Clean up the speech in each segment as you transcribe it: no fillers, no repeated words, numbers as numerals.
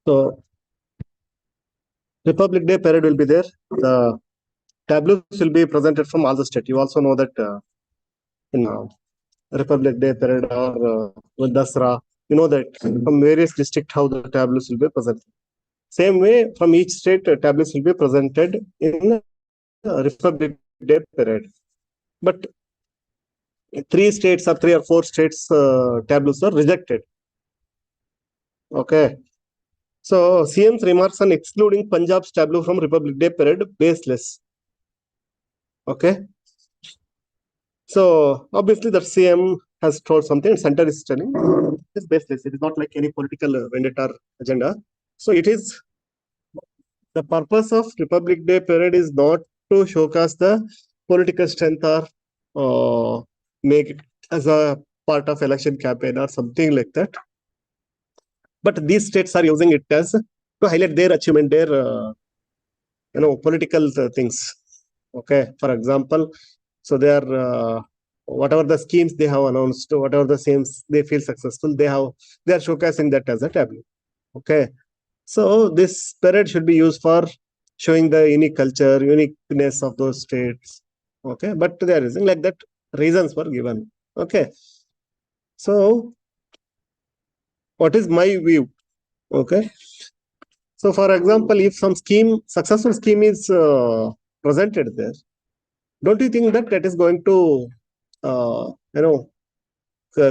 So Republic Day parade will be there. The tableaus will be presented from all the state. You also know that in Republic Day parade or Dasra, you know that from various districts how the tableaus will be presented. Same way, from each state, tablets will be presented in Republic Day parade. But 3 states or 3 or 4 states tablets are rejected. Okay. So CM's remarks on excluding Punjab's tableau from Republic Day parade baseless. Okay. So obviously the CM has told something and center is telling it's baseless. It is not like any political vendetta agenda. So it is the purpose of Republic Day parade is not to showcase the political strength or make it as a part of election campaign or something like that. But these states are using it as to highlight their achievement, their political things. Okay, for example, so they are whatever the schemes they have announced, whatever the schemes they feel successful, they are showcasing that as a tableau. Okay, so this parade should be used for showing the unique culture, uniqueness of those states. Okay, but they are using like that. Reasons were given. Okay, so what is my view? Okay, so for example, if some successful scheme is presented there, don't you think that that is going to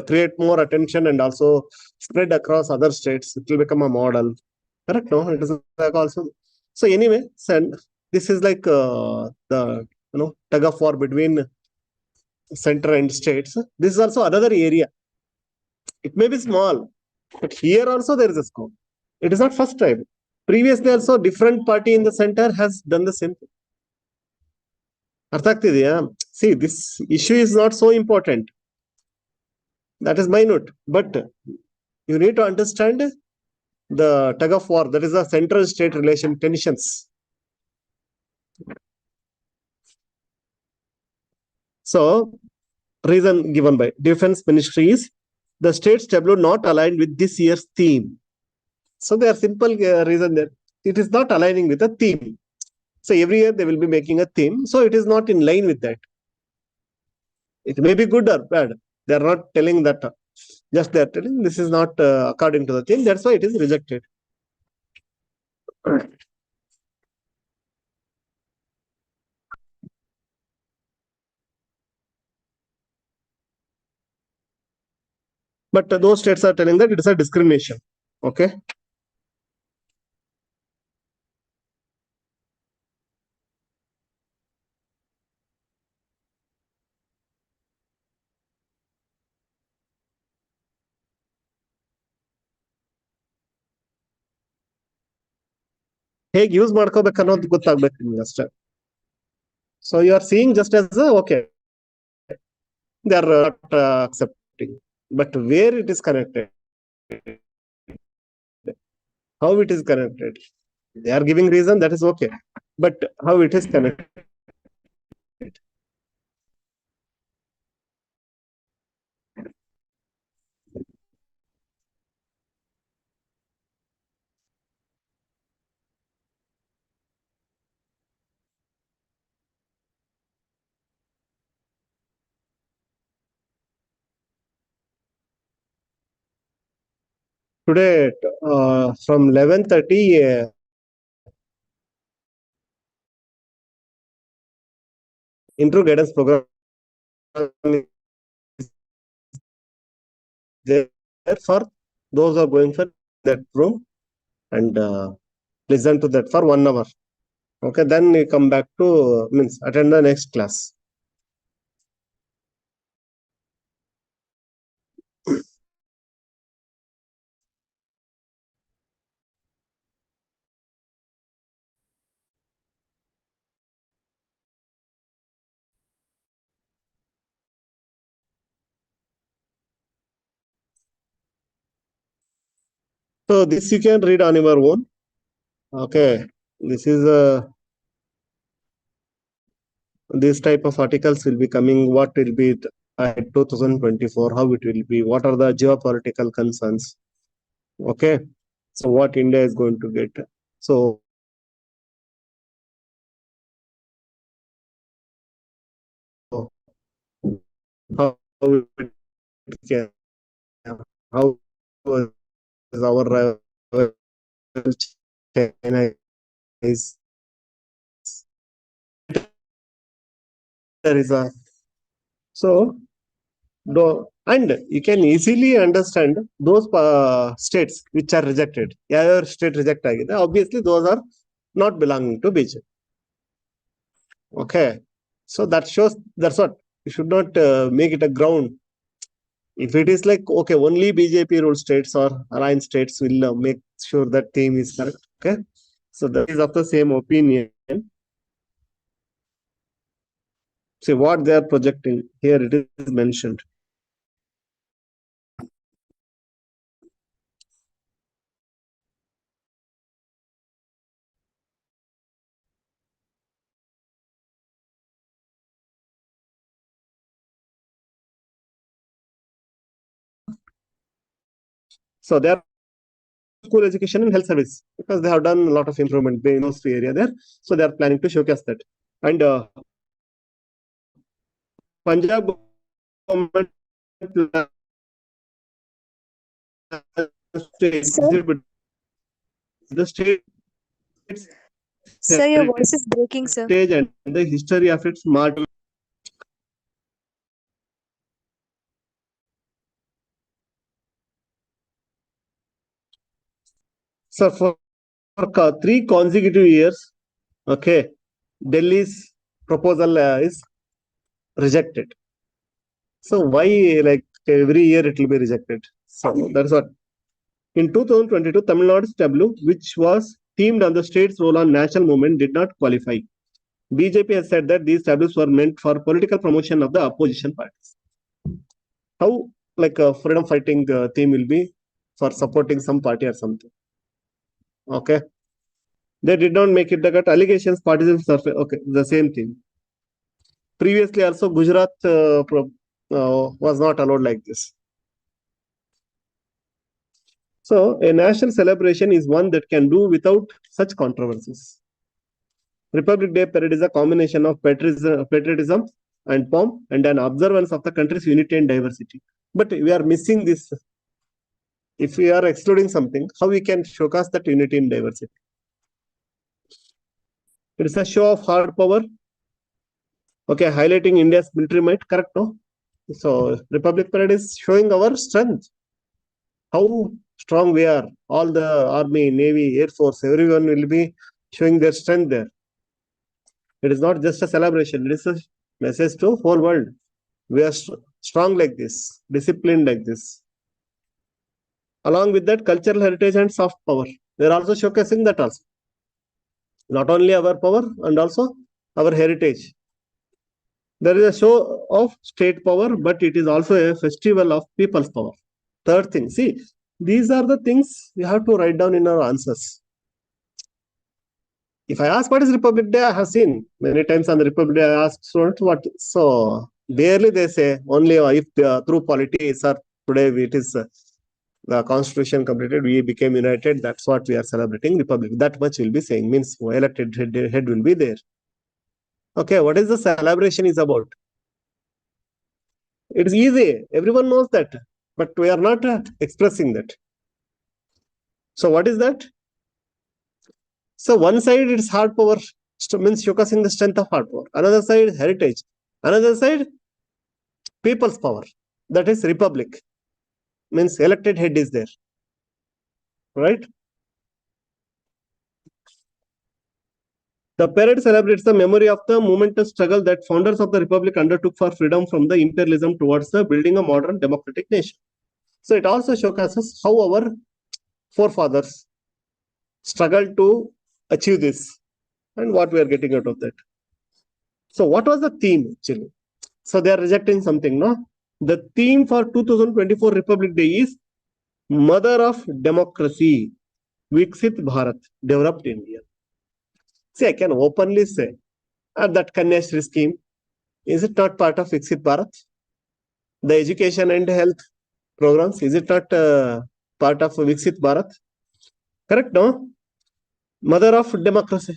create more attention and also spread across other states? It will become a model. Correct? No, it is like also. So anyway, this is like the tug of war between center and states. This is also another area. It may be small, but here also there is a scope. It is not first time. Previously also different party in the center has done the same thing. See, this issue is not so important. That is minute, but you need to understand the tug of war, that is the central state relation tensions. So, reason given by Defense Ministry is the state's tableau not aligned with this year's theme. So, there are simple reason that it is not aligning with the theme. So, every year they will be making a theme. So, it is not in line with that. It may be good or bad. They are not telling that. Just they are telling this is not according to the theme. That's why it is rejected. But those states are telling that it is a discrimination. Okay. ಹೇಗೆ use ಮಾಡ್ಕೋಬೇಕು ಅನ್ನೋದು ಗೊತ್ತಾಗ್ಬೇಕು ನಿಮ್ಗೆ ಅಷ್ಟೇ. So you are seeing just as okay, they are not accepting, but where it is connected, how it is connected, they are giving reason, that is okay, but how it is connected. Today from 11:30 intro guidance program is there for those who are going for that room and listen to that for 1 hour. Okay, then you come back to means attend the next class. So this you can read on your own. Okay, this is this type of articles will be coming. What will be at 2024? How it will be? What are the geopolitical concerns? Okay, So what India is going to get? So how it can, how was our rival China is, there is a, so and you can easily understand those states which are rejected. Your state reject agide, obviously those are not belonging to BJP. Okay, so that shows, that's what you should not make it a ground. If it is like, okay, only BJP ruled states or alliance states will make sure that theme is correct. Okay, so that is of the same opinion. See what they are projecting here, it is mentioned. So they are school education and health service, because they have done a lot of improvement in those area there. So they are planning to showcase that. And Punjab government Sir, the state's sir, your voice is breaking, sir. heritage and the history of its martyrs. So for 3 consecutive years, okay, Delhi's proposal is rejected. So why, like, every year it will be rejected? So that's what. In 2022, Tamil Nadu's tableau, which was themed on the state's role on national movement, did not qualify. BJP has said that these tableaus were meant for political promotion of the opposition parties. How, like, a freedom fighting theme will be for supporting some party or something? Okay, they did not make it the cut. Allegations, partisan surface. Okay, the same thing. Previously, also Gujarat was not allowed like this. So, a national celebration is one that can do without such controversies. Republic Day parade is a combination of patriotism and pomp and an observance of the country's unity and diversity. But we are missing this. If we are excluding something, how we can showcase that unity and diversity? It is a show of hard power. Okay, highlighting India's military might, correct? No? So, Republic Parade is showing our strength. How strong we are. All the army, navy, air force, everyone will be showing their strength there. It is not just a celebration, it is a message to whole world. We are strong like this, disciplined like this. Along with that, cultural heritage and soft power. They are also showcasing that also. Not only our power and also our heritage. There is a show of state power, but it is also a festival of people's power. Third thing, see, these are the things we have to write down in our answers. If I ask what is Republic Day, I have seen many times on the Republic Day, I ask students what. So barely they say, only if through politics or today it is the constitution completed, we became united. That's what we are celebrating Republic. That much will be saying, means elected head will be there. Okay, what is the celebration is about? It's easy. Everyone knows that, but we are not expressing that. So what is that? So one side it's hard power, means showcasing the strength of hard power. Another side heritage. Another side people's power. That is republic. Means elected head is there, right? The parade celebrates the memory of the momentous struggle that founders of the republic undertook for freedom from the imperialism towards the building a modern democratic nation. So it also showcases how our forefathers struggled to achieve this and what we are getting out of that. So what was the theme actually? So they are rejecting something, no? The theme for 2024 Republic Day is Mother of Democracy, Viksit Bharat, Developed India. See, I can openly say that Kanyashri scheme, is it not part of Viksit Bharat? The education and health programs, is it not part of Viksit Bharat? Correct, no? Mother of democracy.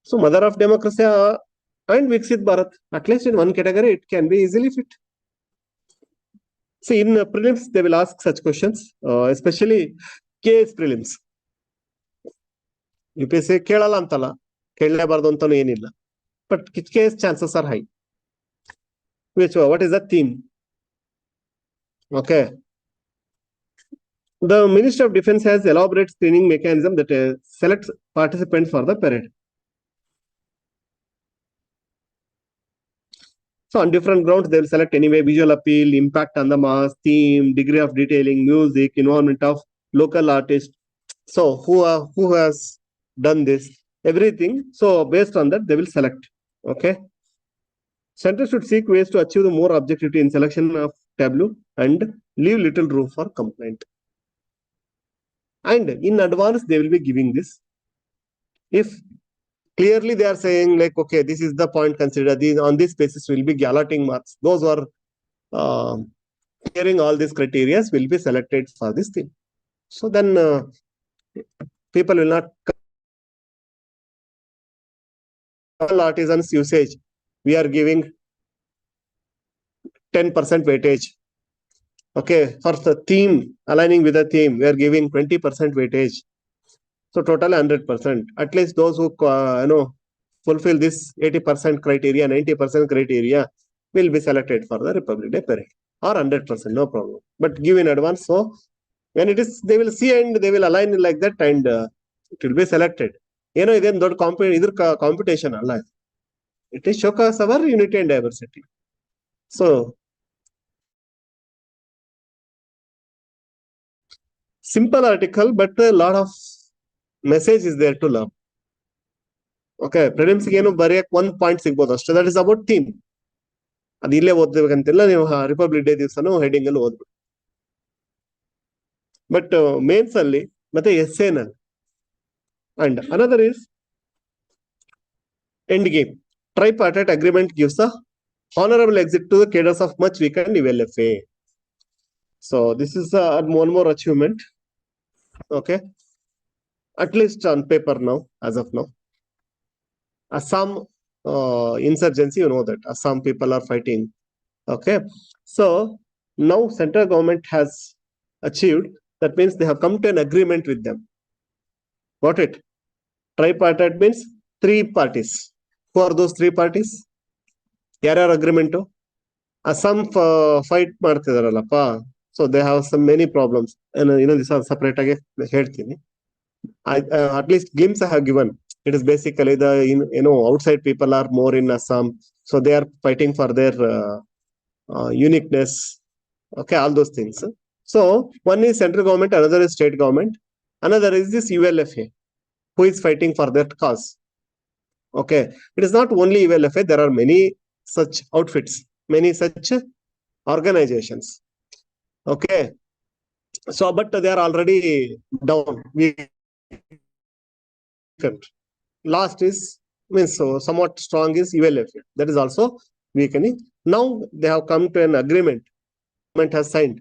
So mother of democracy and Viksit Bharat, at least in one category, it can be easily fit. See, in prelims, they will ask such questions, especially KS prelims. UPSC ಕೇಳಲ್ಲ ಅಂತಲ್ಲ, ಕೇಳಲೇಬಾರ್ದು ಅಂತಾನು ಏನಿಲ್ಲ. But KS chances are high. What is the theme? Okay. The Ministry of Defense has elaborate screening mechanism that selects participants for the parade. So on different grounds, they will select anyway: visual appeal, impact on the mass, theme, degree of detailing, music, involvement of local artists. So who has done this? Everything. So based on that, they will select. Okay. Center should seek ways to achieve the more objectivity in selection of tableau and leave little room for complaint. And in advance, they will be giving this. If clearly they are saying like, okay, this is the point considered, these on this basis will be allotting marks. Those who are clearing all these criteria will be selected for this thing. So then people will not artisans usage. We are giving 10% weightage. Okay, for the theme, aligning with the theme, we are giving 20% weightage. So total 100%. At least those who fulfill this 80% criteria, 90% criteria will be selected for the Republic Day parade, or 100%, no problem. But give in advance, so when it is, they will see and they will align like that, and it will be selected. Then dot competition alla. It is showcase our unity and diversity. So simple article, but a lot of message is there to learn. Okay, prelims ಏನು ಬರೆಯಕ್ಕೆ ಒಂದು point ಸಿಗ್ಬೋದು ಅಷ್ಟೇ. That is about theme. ಅದು ಇಲ್ಲೇ ಓದ್ಬೇಕಂತಿಲ್ಲ, ನೀವು republic day ದಿವಸನೂ heading ಅಲ್ಲಿ ಓದ್ಬೇಕು. But mains ಅಲ್ಲಿ ಮತ್ತೆ ಎಸ್ಸೇನಲ್ಲಿ. And another is end game. Tripartite agreement gives a honorable exit to the cadres of much weakened ULFA. So this is one more achievement. Okay, at least on paper now, as of now. Assam insurgency, you know that Assam people are fighting. Okay, so now central government has achieved. That means they have come to an agreement with them. Got it? Tripartite means three parties. Who are those three parties? ಯಾರ್ಯಾರ agreement? Assam fight ಮಾಡ್ತಿದಾರಲ್ಲಪ್ಪ. So they have some many problems. ಇನ್ನೊಂದು ದಿವಸ separate ಆಗಿ ಹೇಳ್ತೀನಿ. At least glimpse I have given. It is basically the outside people are more in Assam, so they are fighting for their uniqueness. Okay, all those things. So one is central government, another is state government, another is this ULFA, who is fighting for that cause. Okay, it is not only ULFA, there are many such outfits, many such organizations. Okay, so but they are already down. Last is means so somewhat strong is ULFA, that is also weakening. Now they have come to an agreement. Government has signed.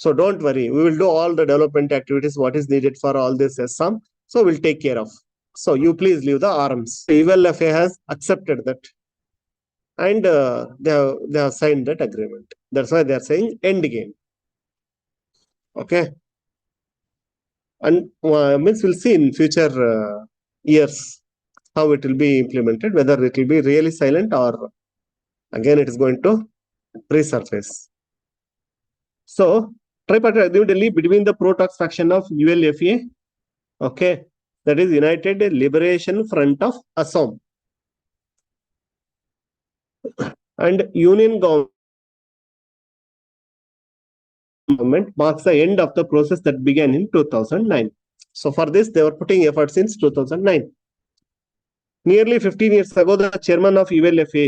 So don't worry, we will do all the development activities what is needed for all this Assam. So we'll take care of. So you please leave the arms. ULFA has accepted that, and they have signed that agreement. That's why they are saying end game. Okay, and means we'll see in future years how it will be implemented, whether it will be really silent or again it is going to resurface. So tripartite agreement Delhi between the pro-tax faction of ULFA, okay, that is United Liberation Front of Assam, and Union government marks the end of the process that began in 2009. So for this they were putting effort since 2009. Nearly 15 years ago, the chairman of ULFA,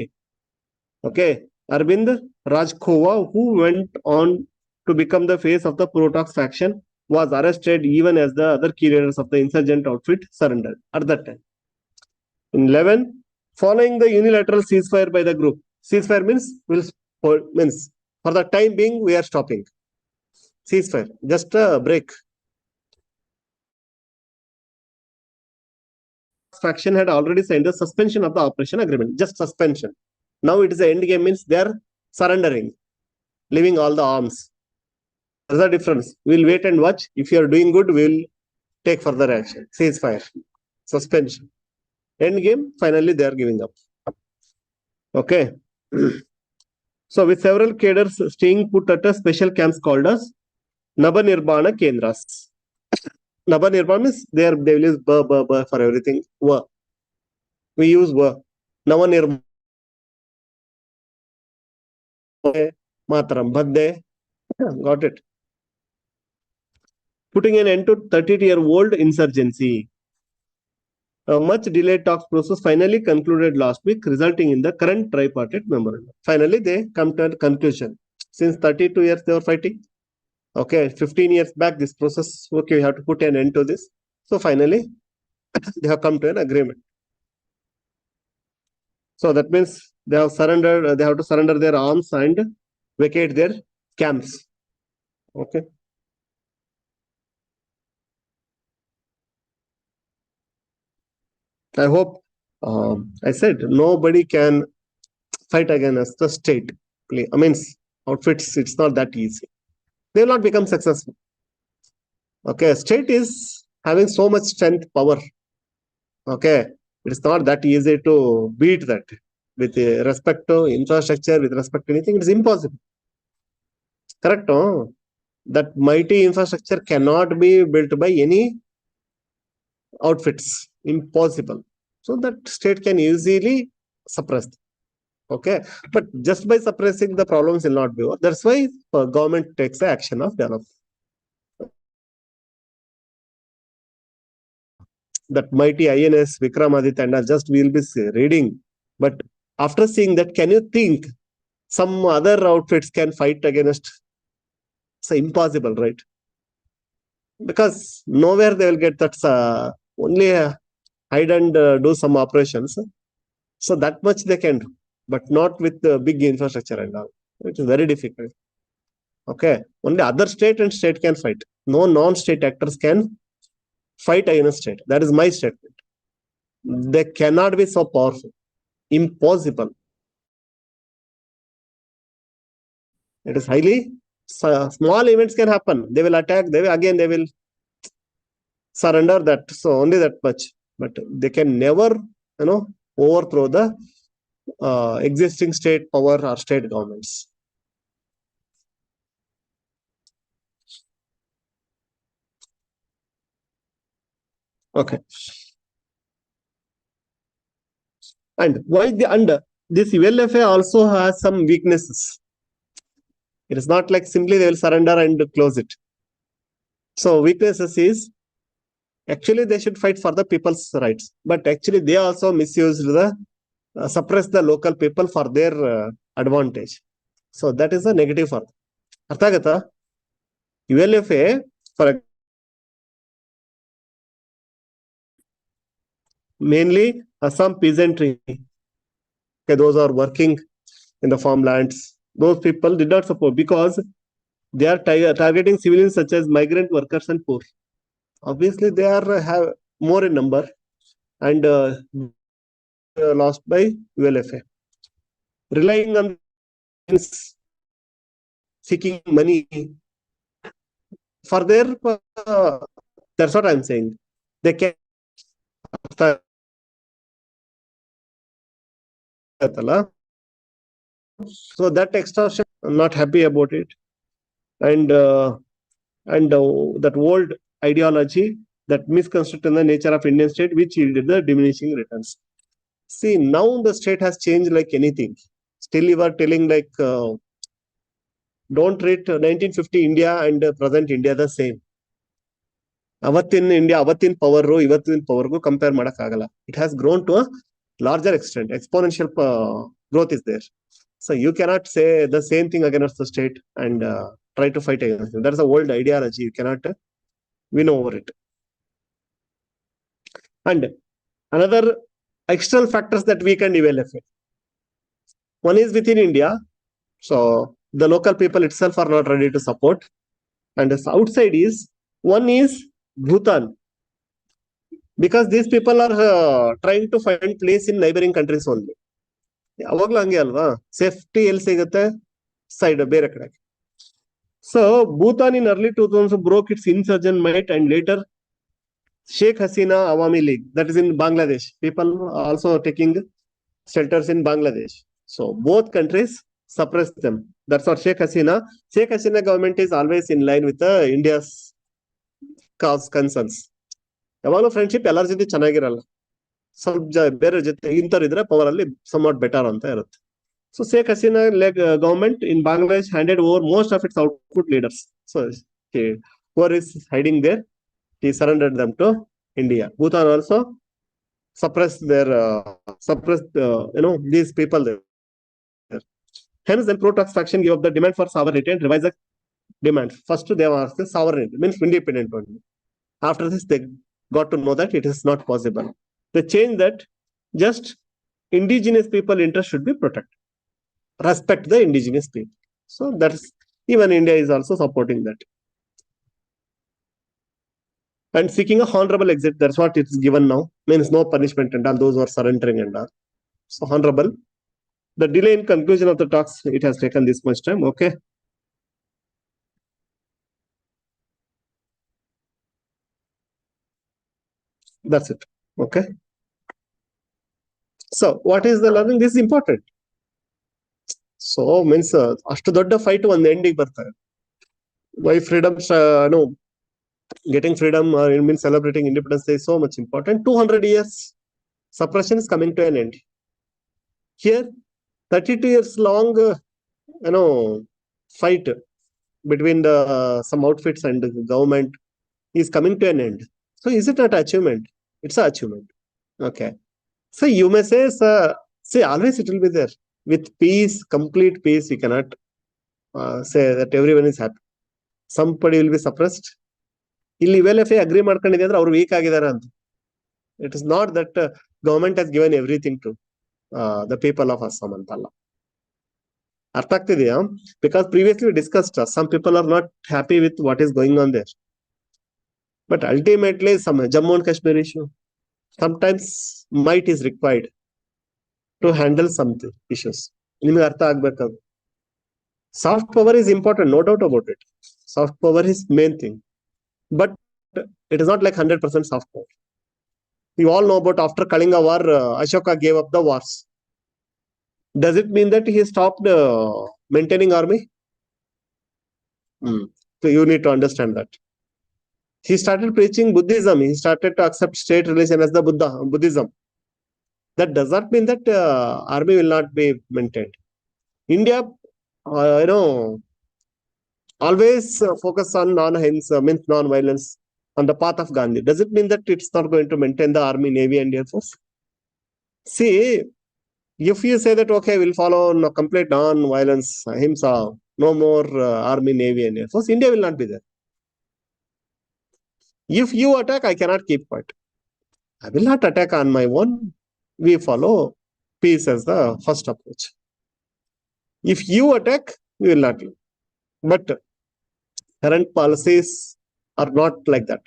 okay, Arvind Rajkhova, who went on to become the face of the pro-tax faction, was arrested even as the other key leaders of the insurgent outfit surrendered at that time. In 11, following the unilateral ceasefire by the group. Ceasefire means for the time being we are stopping. Ceasefire, just a break. faction had already signed the suspension of the operation agreement, just suspension. Now it is the end game, means they are surrendering, leaving all the arms. There's a difference. We'll wait and watch. If you are doing good, we'll take further action. Ceasefire, suspension. End game, finally they are giving up. Okay. So with several cadres staying put at a special camps called as Nabanirbana Kendras. Nabanirbana means they will use ba for everything. Va. We use va. Navanirbana. Matram. Bhadde. Got it. Putting an end to 30-year-old insurgency. A much delayed talks process finally concluded last week, resulting in the current tripartite memorandum. Finally, they come to a conclusion. Since 32 years they were fighting. Okay, 15 years back, this process, okay, we have to put an end to this. So finally, they have come to an agreement. So that means they have surrendered, they have to surrender their arms and vacate their camps. Okay. I hope, I said, nobody can fight against the state. I mean, outfits, it's not that easy. They will not become successful. Okay, state is having so much strength, power. Okay, it's not that easy to beat that. With respect to infrastructure, with respect to anything, it is impossible. Correct? No? That mighty infrastructure cannot be built by any outfits. Impossible. So that state can easily suppress. Okay, but just by suppressing, the problems will not be over. That's why government takes the action of development. That mighty INS Vikramaditya, and just we'll be reading. But after seeing that, can you think some other outfits can fight against? It's impossible, right? Because nowhere they will get that. Only hide and do some operations. So that much they can do, but not with the big infrastructure and all. It is very difficult. Okay, only other state and state can fight. No non-state actors can fight against state. That is my statement. They cannot be so powerful. Impossible. It is highly small events can happen. They will attack. They will surrender that. So only that much. But they can never, overthrow the existing state power or state governments. Okay. And why this ULFA also has some weaknesses. It is not like simply they will surrender and close it. So weaknesses is actually they should fight for the people's rights, but actually they also misused the suppress the local people for their advantage. So that is a negative for them. Arthagata ULFA for mainly Assam peasantry. Okay, those are working in the farmlands. Those people did not support because they are targeting civilians such as migrant workers and poor. Obviously, they are have more in number and lost by ULFA. Relying on seeking money for their, that's what I'm saying. They can. So that extortion, I'm not happy about it. And that old ideology that misconstructed the nature of Indian state, which yielded the diminishing returns. See, now the state has changed like anything. Still, you are telling like, don't treat 1950 India and present India the same. Avatin India, Avatin power ro, Ivatin power go compare madakagala. It has grown to a larger extent. Exponential growth is there. So you cannot say the same thing against the state and try to fight against it. That is a old ideology. You cannot win over it. And another external factors that we can develop. One is within India. So the local people itself are not ready to support. And the outside is, one is Bhutan. because these people are trying to find place in neighboring countries only. ಯಾವಾಗ್ಲೂ ಹಂಗೆ ಅಲ್ವಾ, safety ಎಲ್ಲಿ ಸಿಗುತ್ತೆ, side ಬೇರೆ ಕಡೆ. So Bhutan in early 2000s broke its insurgent might and later Sheikh Hasina Awami League, that is in Bangladesh. People also taking shelters in Bangladesh. So both countries suppressed them. That's what Sheikh Hasina. Sheikh Hasina government is always in line with India's cause concerns. ಯಾವಾಗಲೂ friendship ಎಲ್ಲರ ಜೊತೆ ಚೆನ್ನಾಗಿರಲ್ಲ, ಸ್ವಲ್ಪ ಬೇರೆ ಜೊತೆ ಇಂಥವ್ರಿದ್ರೆ power ಅಲ್ಲಿ somewhat better ಅಂತ ಇರುತ್ತೆ. So Sheikh Hasina government in Bangladesh handed over most of its output leaders. So whoever is hiding there, he surrendered them to India. Bhutan also suppressed these people there. Hence, then pro-tax faction gave up the demand for sovereignty and revised the demand. First, they were asked sovereignty, means independent only. After this, they got to know that it is not possible. They changed that just indigenous people interest should be protected. Respect the indigenous people. So that's, even India is also supporting that. And seeking a honorable exit, that's what it's given now. Means no punishment and all those who are surrendering and all. So honorable. The delay in conclusion of the talks, it has taken this much time. Okay. That's it. Okay. So what is the learning? This is important. So means ಅಷ್ಟು ದೊಡ್ಡ fight ಒಂದು ಎಂಡಿಗೆ ಬರ್ತಾರೆ. Why freedom, no, getting freedom it means celebrating Independence Day is so much important. 200 years suppression is coming to an end. Here 32 years long fight between the some outfits and the government is coming to an end. So is it not achievement? It's an achievement. Okay. So you may say, say always it will be there. With peace, complete peace, we cannot say that everyone is happy. Somebody will be suppressed. ಇಲ್ಲಿ ವೆಲ್ಎಫ್ agri ಮಾಡ್ಕೊಂಡಿದೆ ಅಂದ್ರೆ ಅವ್ರು weak ಆಗಿದ್ದಾರೆ ಅಂತ. It is not that government has given everything to the people of Assam ಅಂತಲ್ಲ. ಅರ್ಥ ಆಗ್ತಿದೆಯಾ? Because previously discussed some people are not happy with what is going on there. But ultimately some Jammu and Kashmir issue, sometimes might is required to handle some issues. ನಿಮಗೆ ಅರ್ಥ ಆಗ್ಬೇಕದು. Soft power is important, no doubt about it. Soft power is main thing. But it is not like 100% soft power. You all know about after Kalinga war, Ashoka gave up the wars. Does it mean that he stopped maintaining army? So you need to understand that. He started preaching Buddhism. He started to accept state religion as the Buddhism. That does not mean that army will not be maintained. India, always focus on non-ahimsa, means non-violence, on the path of Gandhi. Does it mean that it's not going to maintain the army, navy, and air force? See, if you say that okay, we'll follow complete non-violence, ahimsa, no more army, navy, and air force, India will not be there. If you attack, I cannot keep quiet. I will not attack on my own. We follow peace as the first approach. If you attack, we will not do. But current policies are not like that.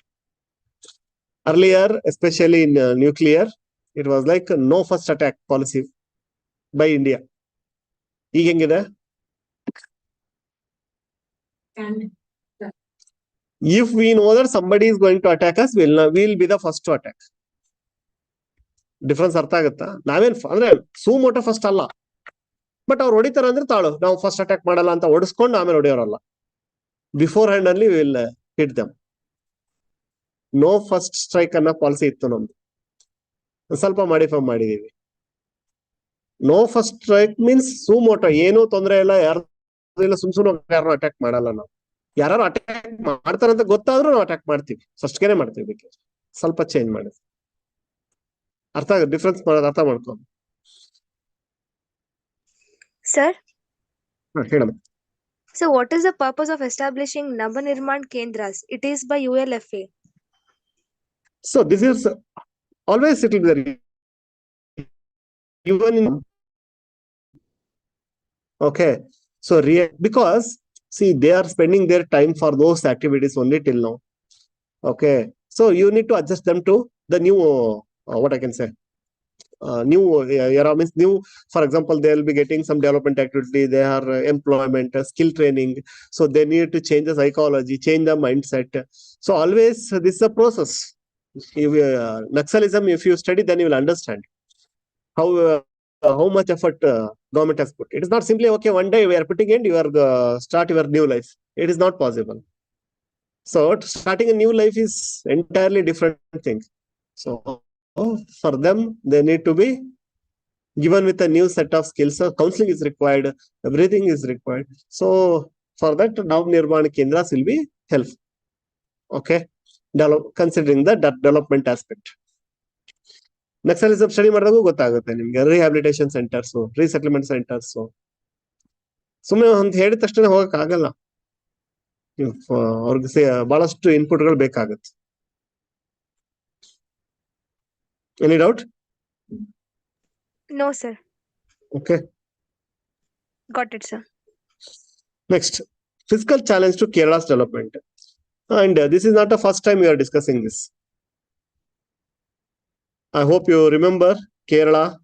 Earlier, especially in nuclear, it was like no first attack policy by India. ಈಗ ಹೆಂಗಿದೆ? If we know that somebody is going to attack us, we'll be the first to attack. Difference ಅರ್ಥ ಆಗುತ್ತಾ? ನಾವೇನ್ ಅಂದ್ರೆ ಸೂಮೋಟ first ಅಲ್ಲ, but ಅವ್ರು ಹೊಡಿತಾರ ಅಂದ್ರೆ ತಾಳು ನಾವು ಫಸ್ಟ್ ಅಟ್ಯಾಕ್ ಮಾಡಲ್ಲ ಅಂತ ಹೊಡಿಸ್ಕೊಂಡು ಆಮೇಲೆ ಹೊಡೆಯೋರಲ್ಲ. ಬಿಫೋರ್ ಹ್ಯಾಂಡ್ ಅಲ್ಲಿ will hit them. No first strike ಅನ್ನೋ ಪಾಲಿಸಿ ಇತ್ತು ನಮ್ದು, ಸ್ವಲ್ಪ ಮಾಡಿಫೈ ಮಾಡಿದೀವಿ. No first strike means suo motu, ಏನೂ ತೊಂದರೆ ಇಲ್ಲ, ಯಾರು ಸುಮ್ಸುಮ್ ಯಾರು ಅಟ್ಯಾಕ್ ಮಾಡಲ್ಲ. ನಾವು ಯಾರು ಅಟ್ಯಾಕ್ ಮಾಡ್ತಾರಂತ ಗೊತ್ತಾದ್ರೂ ನಾವು ಅಟ್ಯಾಕ್ ಮಾಡ್ತೀವಿ, ಫಸ್ಟ್ಗೆನೆ ಮಾಡ್ತೀವಿ. ಬೇಕಾದ್ರೆ ಸ್ವಲ್ಪ ಚೇಂಜ್ ಮಾಡಿ ಅರ್ಥ ಆಗುತ್ತೆ, ಡಿಫ್ರೆನ್ಸ್ ಮಾಡೋದು ಅರ್ಥ ಮಾಡ್ಕೊಂಡು. ಸರ್, ಹೇಳಮ್ಮ. So what is the purpose of establishing Navanirman Kendras? It is by ULFA. So this is always it will be there. Even in, okay, so because see they are spending their time for those activities only till now. Okay, so you need to adjust them to the new what I can say. New era means new. For example, they will be getting some development activity. They are employment, skill training. So they need to change the psychology, change the mindset. So always this is a process. If Naxalism, if you study, then you will understand how much effort government has put. It is not simply okay. One day we are putting in, you are start your new life. It is not possible. So starting a new life is entirely different thing. So for them, they need to be given with a new set of skills. So counseling is required, everything is required. So for that, now Nirvana Kendras will be helpful. Okay, considering the development aspect. Naxalism study ಮಾಡಿದಾಗ ಗೊತ್ತಾಗುತ್ತೆ ನಿಮಗೆ rehabilitation centres resettlement centres ಸುಮ್ಮನೆ ಅಂತ ಹೇಳಿದ ತಕ್ಷಣ ಹೋಗಕ್ ಆಗಲ್ಲ ಅವ್ರಿಗೆ ಬಹಳಷ್ಟು ಇನ್ಪುಟ್ಗಳು ಬೇಕಾಗುತ್ತೆ any doubt No, sir. Okay. Got it, sir. Next, fiscal challenge to Kerala's development. And this is not the first time we are discussing this. I hope you remember Kerala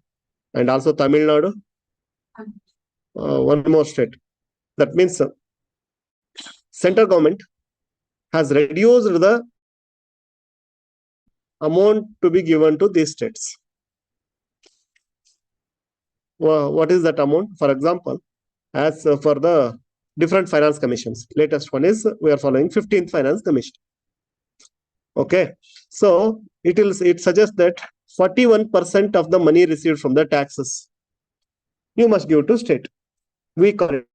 and also Tamil Nadu. One more state. That means central government has reduced the amount to be given to these states. What is that amount? For example, as for the different finance commissions, latest one is we are following 15th finance commission. Okay, so it suggests that 41% of the money received from the taxes you must give to state. We call it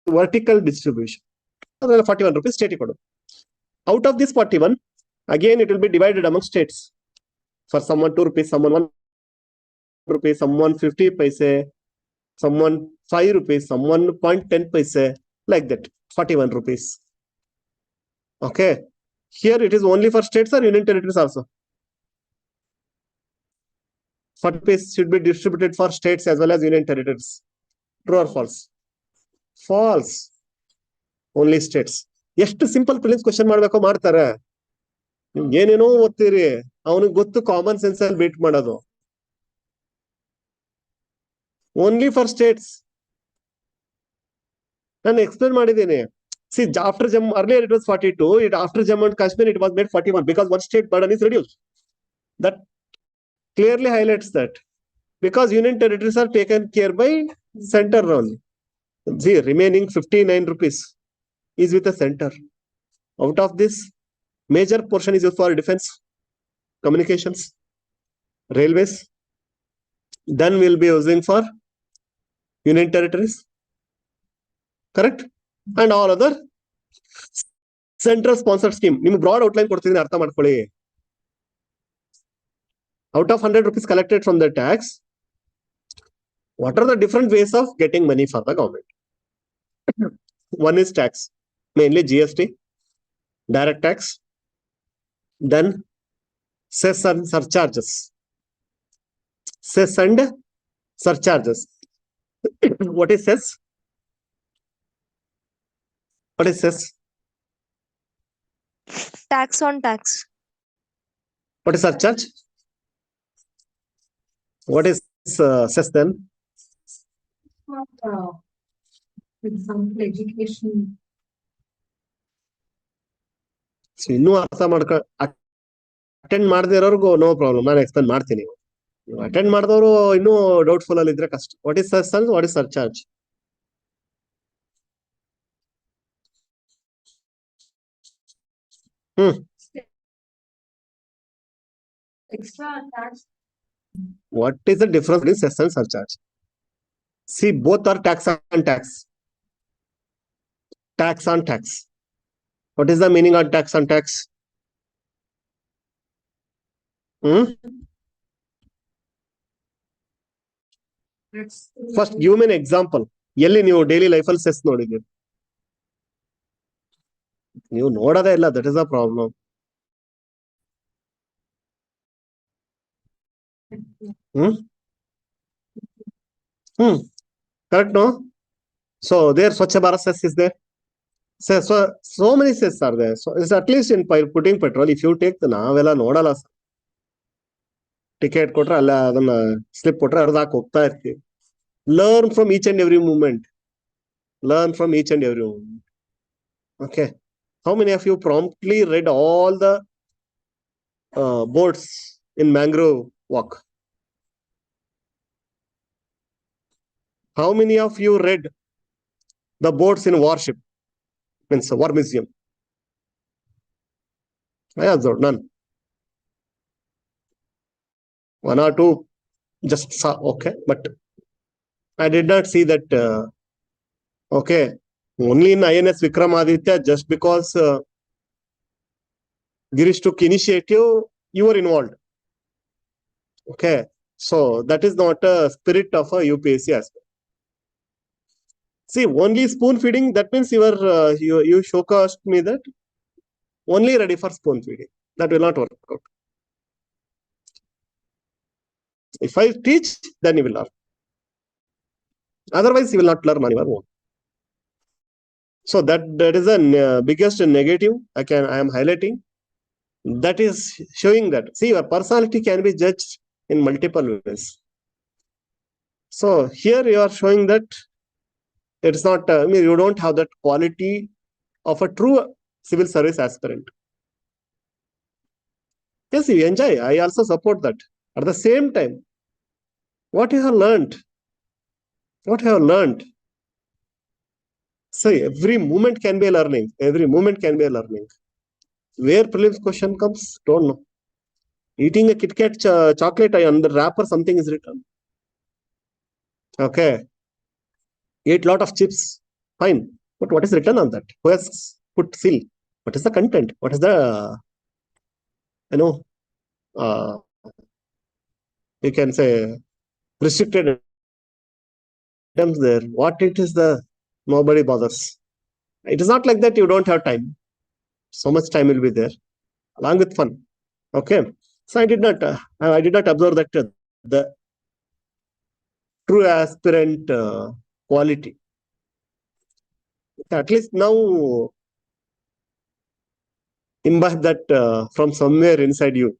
vertical distribution. 41 rupees state kodu. Out of this 41, again it will be divided among states. For someone 2 rupees, someone 1 rupee, someone 50 paise, someone 5 rupees, someone 0.10 paise, like that. 41 rupees. Okay. Here it is only for states or union territories also. 40 rupees should be distributed for states as well as union territories. True or false? False. Only states. ಎಷ್ಟು simple prelims question ಮಾಡ್ಬೇಕು ಮಾಡ್ತಾರೆ ಏನೇನೋ ಓದ್ತೀರಿ ಅವನಿಗೆ ಗೊತ್ತು common sense ಅಲ್ಲಿ beet ಮಾಡೋದು only for States ನಾನು explain ಮಾಡಿದ್ದೀನಿ see after Jammu earlier it was 42 after Jammu and Kashmir it was made 41 because one state burden is reduced. That clearly highlights that because union territories are taken care by center only. See, remaining 59 rupees is with the center. Out of this, major portion is used for defense, communications, railways. Then we'll be using for union territories. Correct? And all other central sponsored scheme. ನಿಮ್ಗೆ broad outline ಕೊಡ್ತಿದ್ದೀನಿ ಅರ್ಥ ಮಾಡ್ಕೊಳ್ಳಿ. Out of 100 rupees collected from the tax, what are the different ways of getting money for the government? One is tax, mainly GST, direct tax, then cess and surcharges. Cess and surcharges. What is cess? What is cess? Tax on tax. What is surcharge? What is cess then? For example, education. So ಇನ್ನೂ ಅರ್ಥ ಮಾಡ್ಕೊ attend ಮಾಡದೇ ಇರೋರ್ಗು no problem ನಾನು explain ಮಾಡ್ತೀನಿ attend ಮಾಡಿದವರು ಇನ್ನೂ doubtful ಅಲ್ಲಿ ಇದ್ರೆ ಕಷ್ಟ what is cess and what is surcharge Extra tax. What is the difference between cess and surcharge? See, both are tax on tax. Tax on tax. What is the meaning of tax on tax? First, give me an example. ಎಲ್ಲಿ ನೀವು daily life ಅಲ್ಲಿ cess ನೋಡಿದ್ದೀರಿ ನೀವು ನೋಡೋದೇ ಇಲ್ಲ that is a problem correct no so there Swachh Bharat cess is there So many sets are there. So it's at least in putting petrol, if you take the ನಾವೆಲ್ಲ ನೋಡಲ್ಲ sir, ticket ಕೊಟ್ರೆ ಅಲ್ಲ ಅದನ್ನ slip ಕೊಟ್ರೆ ಅರ್ಧಾಕ್ ಹೋಗ್ತಾ ಇರ್ತೀವಿ. Learn from each and every moment. Learn from each and every moment. Okay. How many of you promptly read all the boards in mangrove walk? How many of you read the boards in warship? Means war museum. I observed none. One or two just saw, okay, but I did not see that. Okay, only in INS Vikramaditya, just because Girish took initiative, you were involved. Okay, so that is not a spirit of a UPSC aspect. See, only spoon feeding, that means you showcased me that only ready for spoon feeding. That will not work out. If I teach, then you will learn. Otherwise, you will not learn on your own. So that is the biggest negative I am highlighting. That is showing that, see, your personality can be judged in multiple ways. So here you are showing that it's not, you don't have that quality of a true civil service aspirant. Yes, you enjoy. I also support that. At the same time, what you have learned? What you have learned? So every moment can be a learning. Every moment can be a learning. Where prelims question comes, don't know. Eating a Kit Kat chocolate, on the wrapper something is written. Okay. Eat lot of chips, fine. But what is written on that? Who has put seal? What is the content? What is the, you can say, restricted items there? What it is the, nobody bothers. It is not like that you don't have time. So much time will be there, along with fun. Okay. So I did not observe that the true aspirant quality. At least now imbibe that from somewhere inside you.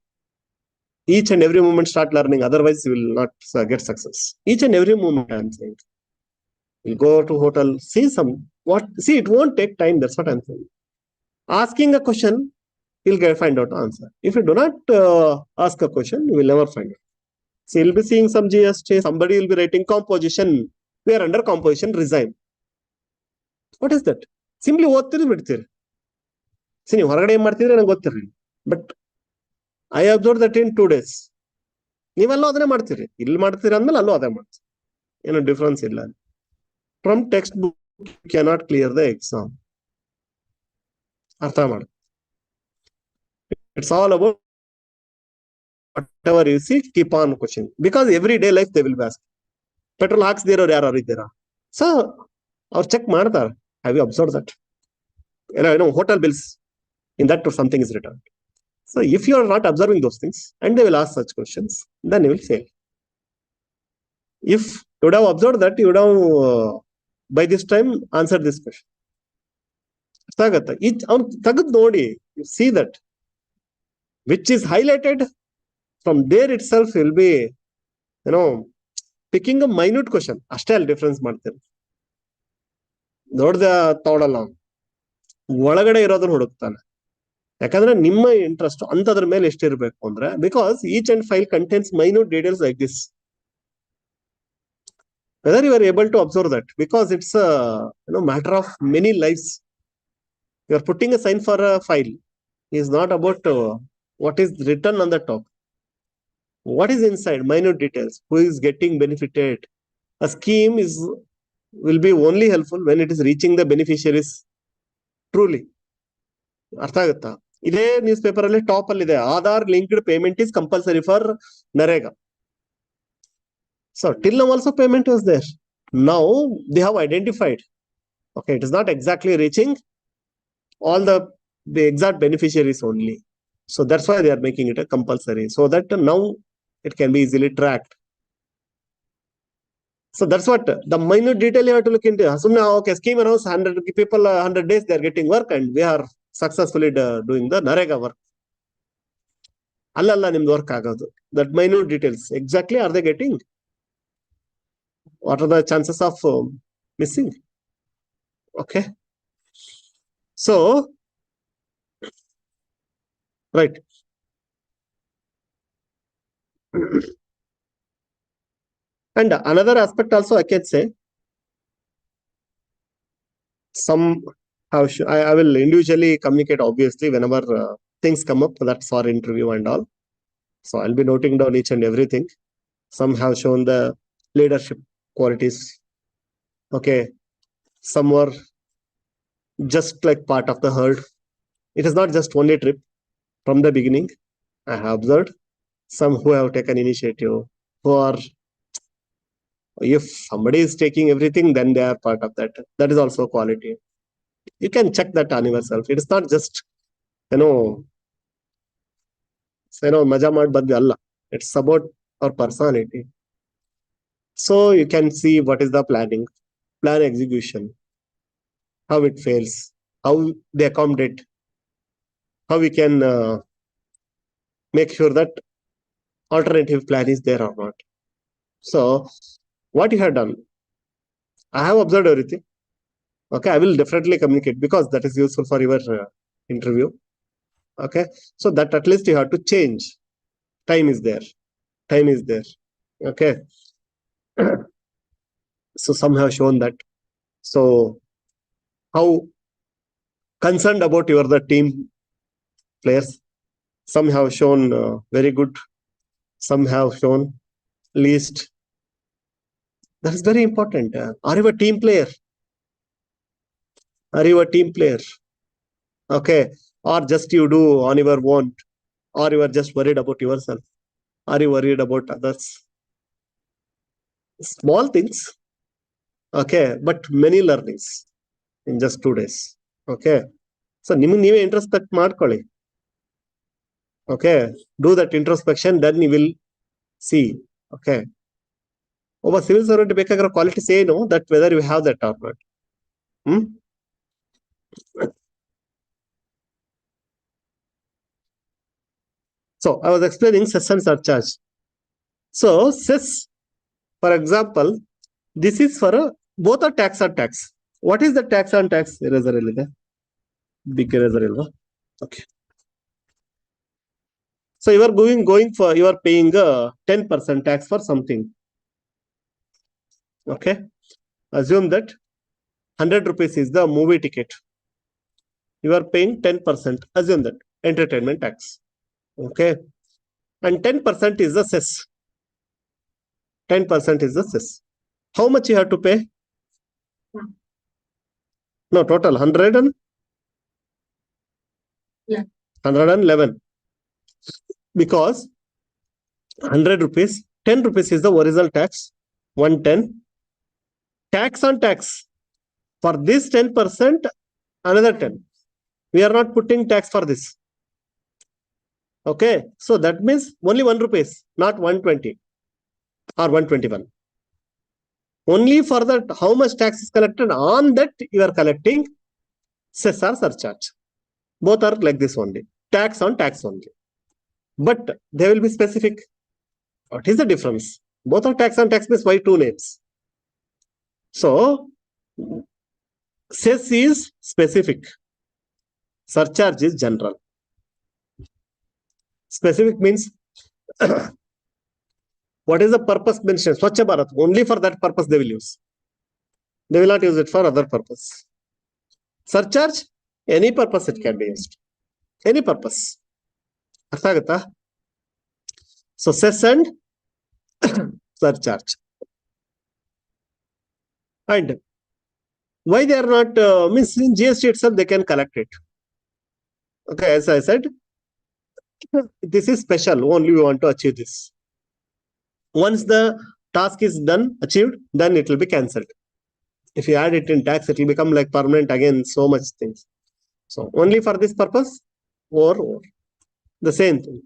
Each and every moment start learning, otherwise you will not get success. Each and every moment, I am saying. You go to hotel, see it won't take time, that's what I am saying. Asking a question, you'll find out answer. If you do not ask a question, you will never find it. So you'll be seeing some GST, somebody will be writing composition. We are under composition, resign. What is that? Simply ಓದ್ತಿರಿ ಬಿಡ್ತೀರಿ. See, ನೀವು ಹೊರಗಡೆ ಏನು ಮಾಡ್ತಿದ್ರೆ ನನಗೆ ಗೊತ್ತಿರಲಿ. But I observe that in 2 days. ನೀವೆಲ್ಲೋ ಅದನ್ನೇ ಮಾಡ್ತೀರಿ. ಇಲ್ಲಿ ಮಾಡ್ತೀರಿ ಅಂದ್ಮೇಲೆ ಅಲ್ಲೂ ಅದೇ ಮಾಡ್ತೀರಿ. ಏನೋ ಡಿಫ್ರೆನ್ಸ್ ಇಲ್ಲ. From textbook, you cannot clear the exam. ಅರ್ಥ ಮಾಡಿ. It's all about whatever you see, keep on questioning. Because everyday life they will be asked. Petrol ಹಾಕ್ಸ್ದಿರೋರು ಯಾರು ಇದ್ದೀರಾ? So, ಅವ್ರು ಚೆಕ್ ಮಾಡ್ತಾರೆ. Have you observed that? Hotel bills, in that something is written. So if you are not observing those things and they will ask such questions, then you will fail. If you would have observed that, you would have by this time answered this question. You see that which is highlighted, from there itself will be picking a minute question. ಅಷ್ಟೇ ಅಲ್ಲಿ difference ಮಾಡ್ತೇನೆ. ದೊಡ್ಡದ ತಗೊಳಲ್ಲ, ಒಳಗಡೆ ಇರೋದನ್ನ ಹುಡುಕ್ತಾನೆ. ಯಾಕಂದ್ರೆ ನಿಮ್ಮ interest ಅಂತದ್ರ ಮೇಲೆ ಎಷ್ಟಿರ್ಬೇಕು ಅಂದ್ರೆ, because each and file contains minute details like this. Whether you are able to observe that, because it's a matter of many lives. You are putting a sign for a file. It is not about what is written on the top. What is inside? Minute details. Who is getting benefited? A scheme will be only helpful when it is reaching the beneficiaries truly. ಅರ್ಥ ಆಗುತ್ತಾ? ಇದೇ news paper ಅಲ್ಲಿ top ಅಲ್ಲಿ ಇದೆ, Aadhaar linked payment is compulsory for NREGA. So till now also payment was there. Now they have identified. Okay, it is not exactly reaching all the exact beneficiaries only. So that's why they are making it a compulsory, so that now it can be easily tracked. So that's what the minute detail you have to look into. Okay, scheme announced 100 people, 100 days they are getting work, and we are successfully doing the Narega work. Allalla nimdu work agodu. That minute details. Exactly are they getting? What are the chances of missing? Okay. So, right. And another aspect also I can say, some how I will individually communicate obviously whenever things come up. That's for interview and all. So I'll be noting down each and everything. Some have shown the leadership qualities. Okay. Some were just like part of the herd. It is not just only trip from the beginning. I have observed some who have taken initiative, who are, if somebody is taking everything, then they are part of that. That is also quality. You can check that on yourself. It is not just, maja maad baddi alla. It's about our personality. So you can see what is the planning, plan execution, how it fails, how they accommodate, how we can make sure that alternative plan is there or not. So what you have done, I have observed everything. Okay, I will definitely communicate because that is useful for your interview. Okay, so that at least you have to change. Time is there. Time is there. Okay. So some have shown that. So how concerned about the team players. Some have shown very good. Some have shown least. That is very important. Are you a team player? Are you a team player? Okay. Or just you do on your own, or you are just worried about yourself. Are you worried about others? Small things. Okay. But many learnings in just 2 days. Okay. So ನೀವೇ introspect ಮಾಡ್ಕೊಳ್ಳಿ. Okay. Do that introspection, then you will see. Okay. ಒಬ್ಬ civil servant ಬೇಕಾಗಿರೋ qualities ಏನು, that whether you have that or not. So I was explaining cess and surcharge. So cess, for example, this is for both are tax on tax. What is the tax on tax? Eraser illide. Big eraser ilva. Okay. So you are going for, you are paying 10% tax for something. Okay. Assume that 100 rupees is the movie ticket. You are paying 10%. Assume that entertainment tax. Okay. And 10% is the cess. 10% is the cess. How much you have to pay? No, total 100 and 111. Because 100 rupees, 10 rupees is the original tax, 110. Tax on tax. For this 10%, another 10. We are not putting tax for this. Okay. So that means only 1 rupees, not 120 or 121. Only for that, how much tax is collected, on that you are collecting cess or surcharge. Both are like this only. Tax on tax only. But they will be specific. What is the difference? Both are tax on tax means why 2 names? So cess is specific. Surcharge is general. Specific means what is the purpose mentioned? Swachh Bharat. Only for that purpose they will use. They will not use it for other purpose. Surcharge, any purpose it can be used. Any purpose. ಅರ್ಥ ಆಗುತ್ತಾ? So cess and surcharge. And why they are not, means in GST itself they can collect it. Okay, as I said, this is special. Only we want to achieve this. Once the task is done, achieved, then it will be cancelled. If you add it in tax, it will become like permanent again, so much things. So only for this purpose, or the same thing.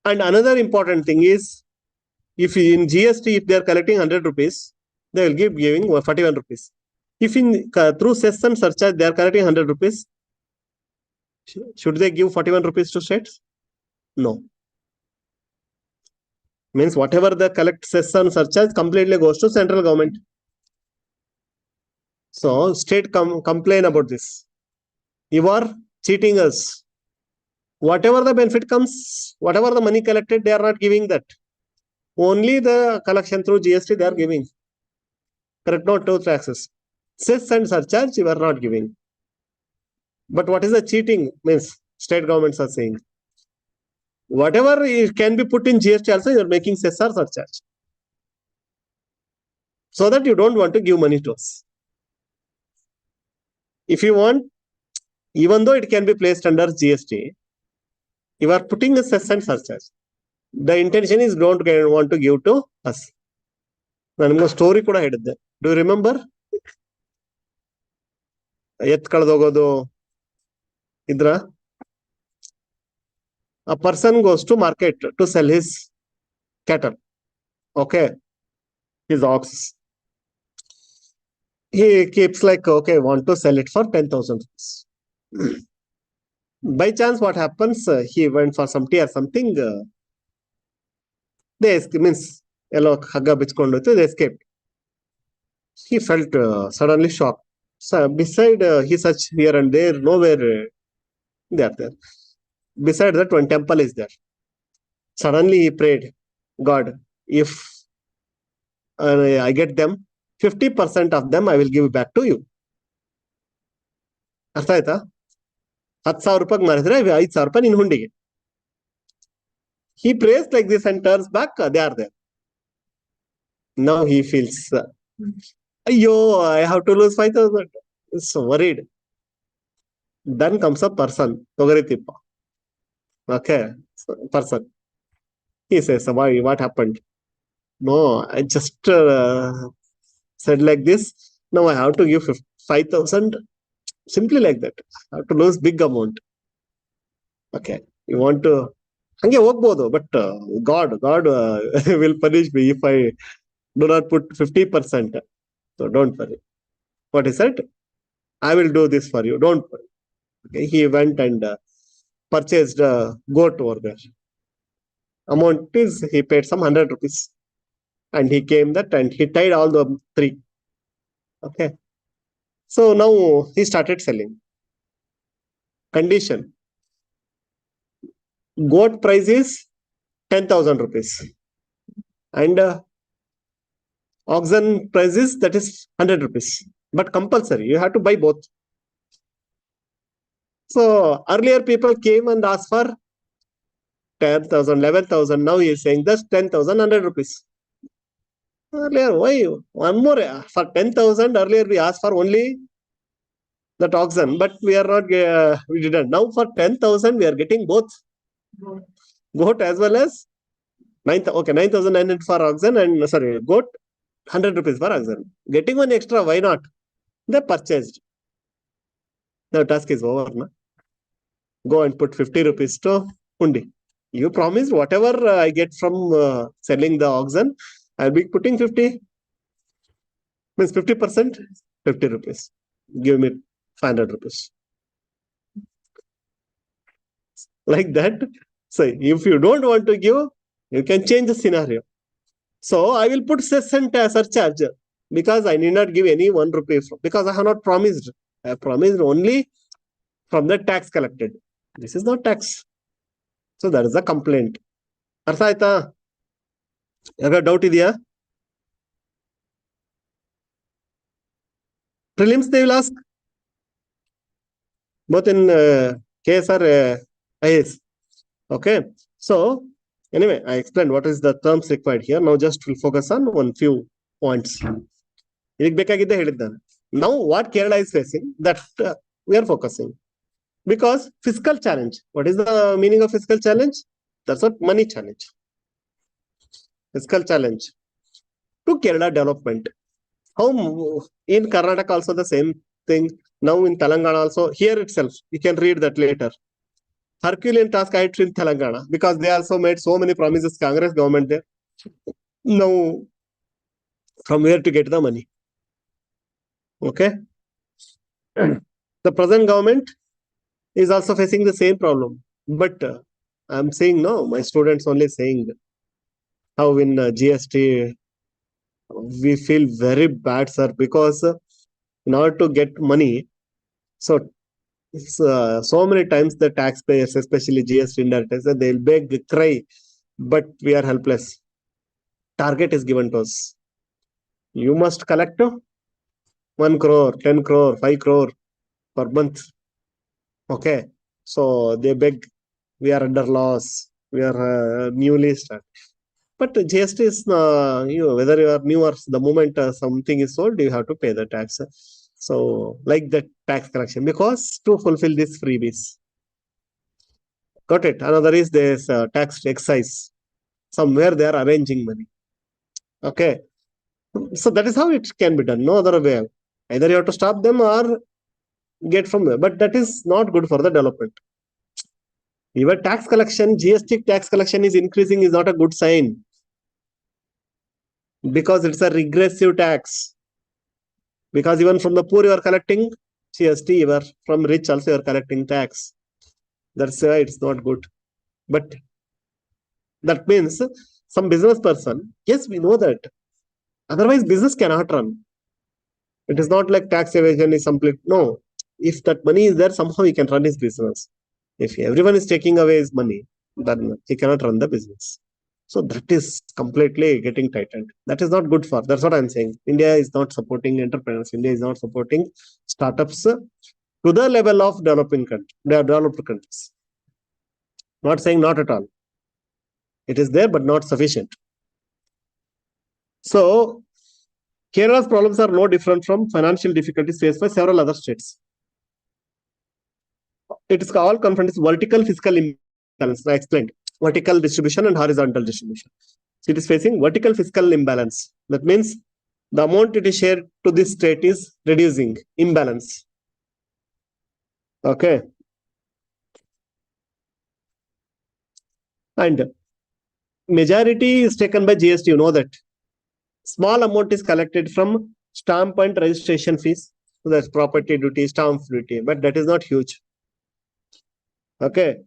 And another important thing is, if in GST, if they are collecting 100 rupees, they will give giving 41 rupees. If in through cess and surcharge they are collecting 100 rupees, should they give 41 rupees to states? No. Means whatever the collect cess and surcharge completely goes to central government. So state complain about this. You are cheating us. Whatever the benefit comes, whatever the money collected, they are not giving that. Only the collection through GST they are giving. Correct? Not to taxes. Cess and surcharge you are not giving. But what is the cheating? Means state governments are saying. Whatever can be put in GST also, you are making cess or surcharge. So that you don't want to give money to us. If you want, even though it can be placed under GST, you are putting a cess and surcharge. The intention is don't want to give to us. ನನಗೆ story ಕೂಡ ಹೇಳಿದ್ದೆ. Do you remember? ಎತ್ ಕಳೆದೋಗೋದು ಇದ್ರ a person goes to market to sell his cattle. Okay. His ox. He keeps like, okay, want to sell it for 10,000 rupees. By chance, what happens? He went for some tea or something. They means yellow hagga bichkondu they escaped. He felt suddenly shocked. So beside he searched here and there, nowhere they are there. Beside that, one temple is there. Suddenly he prayed, God, if I get them, 50% of them I will give back to you. ಅರ್ಥ ಆಯ್ತಾ? 10,000 ರೂಪಾಯಿಗೆ ಮಾರಿದ್ರೆ 5,000 ರೂಪಾಯಿ ನಿನ್ ಹುಂಡಿಗೆ. He prays like this and turns back, they are there. Now he feels, Ayyo, I have to lose 5,000. So worried. Then comes a person, Togaritipa. Okay, so, person. He says, why? What happened? No, I just said like this. Now I have to give 5,000. Simply like that. I have to lose big amount. Okay, you want to ಹಂಗೆ ಹೋಗ್ಬೋದು, but god will punish me if I do not put 50%. So don't worry. What is it? I will do this for you. Don't worry. Okay, he went and purchased a goat over there. Amount is he paid some 100 rupees, and he came that and he tied all the 3. Okay. So now he started selling. Condition. Goat price is 10,000 rupees. And oxen price is that is 100 rupees. But compulsory, you have to buy both. So earlier people came and asked for 10,000, 11,000. Now he is saying that's 10,000, 100 rupees. Earlier, why? One more. For 10,000, earlier we asked for only that oxen, but we are not, we didn't. Now for 10,000, we are getting both. Goat as well as 9,900 for oxen and sorry, goat 100 rupees for oxen. Getting one extra, why not? They purchased. The task is over. Na? Go and put 50 rupees to hundi. You promised whatever I get from selling the oxen, I'll be putting 50. Means 50%, 50 rupees. Give me 500 rupees. Like that. So if you don't want to give, you can change the scenario. So I will put cess and surcharge because I need not give any 1 rupee because I have not promised. I have promised only from the tax collected. This is not tax. So that is a complaint. ಅರ್ಥ ಆಯ್ತಾ? ಯಾವಾಗ doubt ಇದೆಯಾ? Prelims they will ask. Both in case or IAS. Okay. So anyway, I explained what is the terms required here. Now just will focus on one few points. Now what Kerala is facing, that we are focusing. Because fiscal challenge. What is the meaning of fiscal challenge? That's not money challenge. Fiscal challenge to Kerala development. How in Karnataka also the same thing. Now in Telangana also, here itself, you can read that later. Herculean task I had in Telangana because they also made so many promises, Congress government there. Now, from where to get the money. Okay. The present government is also facing the same problem. But I'm saying no, my students only saying how in GST we feel very bad, sir, because in order to get money, so so many times the taxpayers, especially GST indirect tax, they'll beg, cry, but we are helpless. Target is given to us. You must collect 1 crore, 10 crore, 5 crore per month. Okay. So they beg, we are under loss, we are newly started. But GST is, whether you are new or the moment something is sold, you have to pay the tax. So, like the tax collection, because to fulfill this freebies. Got it. Another is this tax excise. Somewhere they are arranging money. Okay. So that is how it can be done. No other way. Either you have to stop them or get from there. But that is not good for the development. Even tax collection, GST tax collection is increasing is not a good sign. Because it's a regressive tax. Because even from the poor you are collecting GST, even from rich also you are collecting tax. That's why it's not good. But that means some business person, yes, we know that. Otherwise, business cannot run. It is not like tax evasion is complete. No. If that money is there, somehow he can run his business. If everyone is taking away his money, then he cannot run the business. So that is completely getting tightened. That is not good for. That's what I'm saying. India is not supporting entrepreneurs. India is not supporting startups to the level of developed countries. Not saying not at all. It is there, but not sufficient. So Kerala's problems are no different from financial difficulties faced by several other states. It is all confronted with vertical fiscal imbalance. I explained vertical distribution and horizontal distribution. So it is facing vertical fiscal imbalance. That means the amount it is shared to this state is reducing imbalance. Okay. And majority is taken by GST. You know that. Small amount is collected from stamp and registration fees. So that's property duty, stamp duty, but that is not huge. Okay.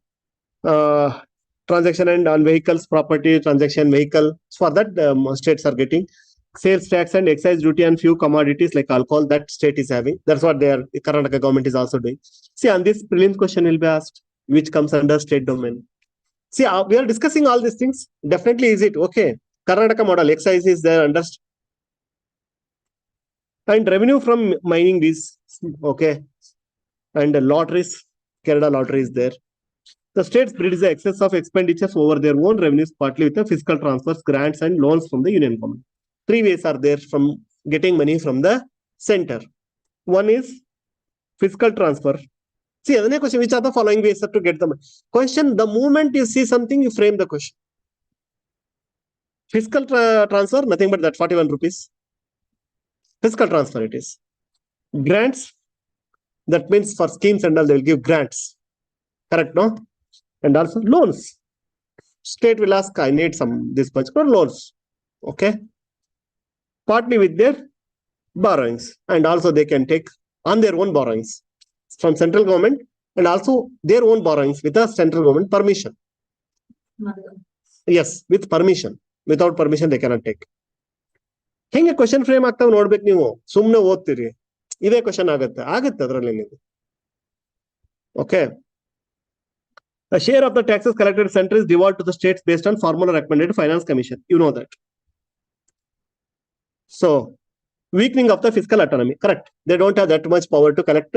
Transaction and on vehicles, property, transaction, vehicle. For that, states are getting sales tax and excise duty on few commodities like alcohol that state is having. That's what the Karnataka government is also doing. See, on this prelims question will be asked, which comes under state domain. See, we are discussing all these things. Definitely, is it okay? Karnataka model excise is there under. And revenue from mining is okay. And lotteries, Kerala lottery is there. The states produce the excess of expenditures over their own revenues, partly with the fiscal transfers, grants, and loans from the union government. 3 ways are there from getting money from the center. One is fiscal transfer. See, another question, which are the following ways to get the money? Question, the moment you see something, you frame the question. Fiscal transfer, nothing but that 41 rupees. Fiscal transfer it is. Grants, that means for schemes and all, they will give grants. Correct, no? And also loans. State will ask, I need this much for loans. Okay. Partly with their borrowings. And also they can take on their own borrowings from central government and also their own borrowings with the central government permission. Yes, with permission. Without permission, they cannot take. ಹೆಂಗೆ question frame ಆಗ್ತಾವ ನೋಡ್ಬೇಕು ನೀವು ಸುಮ್ಮನೆ ಓದ್ತೀರಿ ಇದೇ question ಆಗುತ್ತೆ ಅದರಲ್ಲಿ okay A share of the taxes collected center is devolved to the states based on formula recommended finance commission. You know that. So, weakening of the fiscal autonomy. Correct. They don't have that much power to collect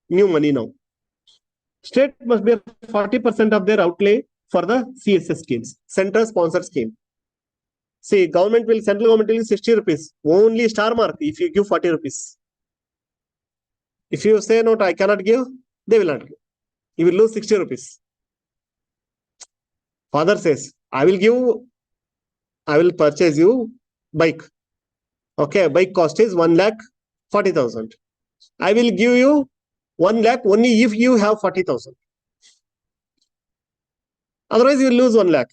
new money now. State must bear 40% of their outlay for the CSS schemes, center sponsored scheme. See, central government will 60 rupees. Only star mark if you give 40 rupees. If you say no, I cannot give, they will not give. You will lose 60 rupees. Father says, I will purchase you bike. Okay, bike cost is 1,40,000. I will give you 1 lakh only if you have 40,000. Otherwise, you will lose 1 lakh.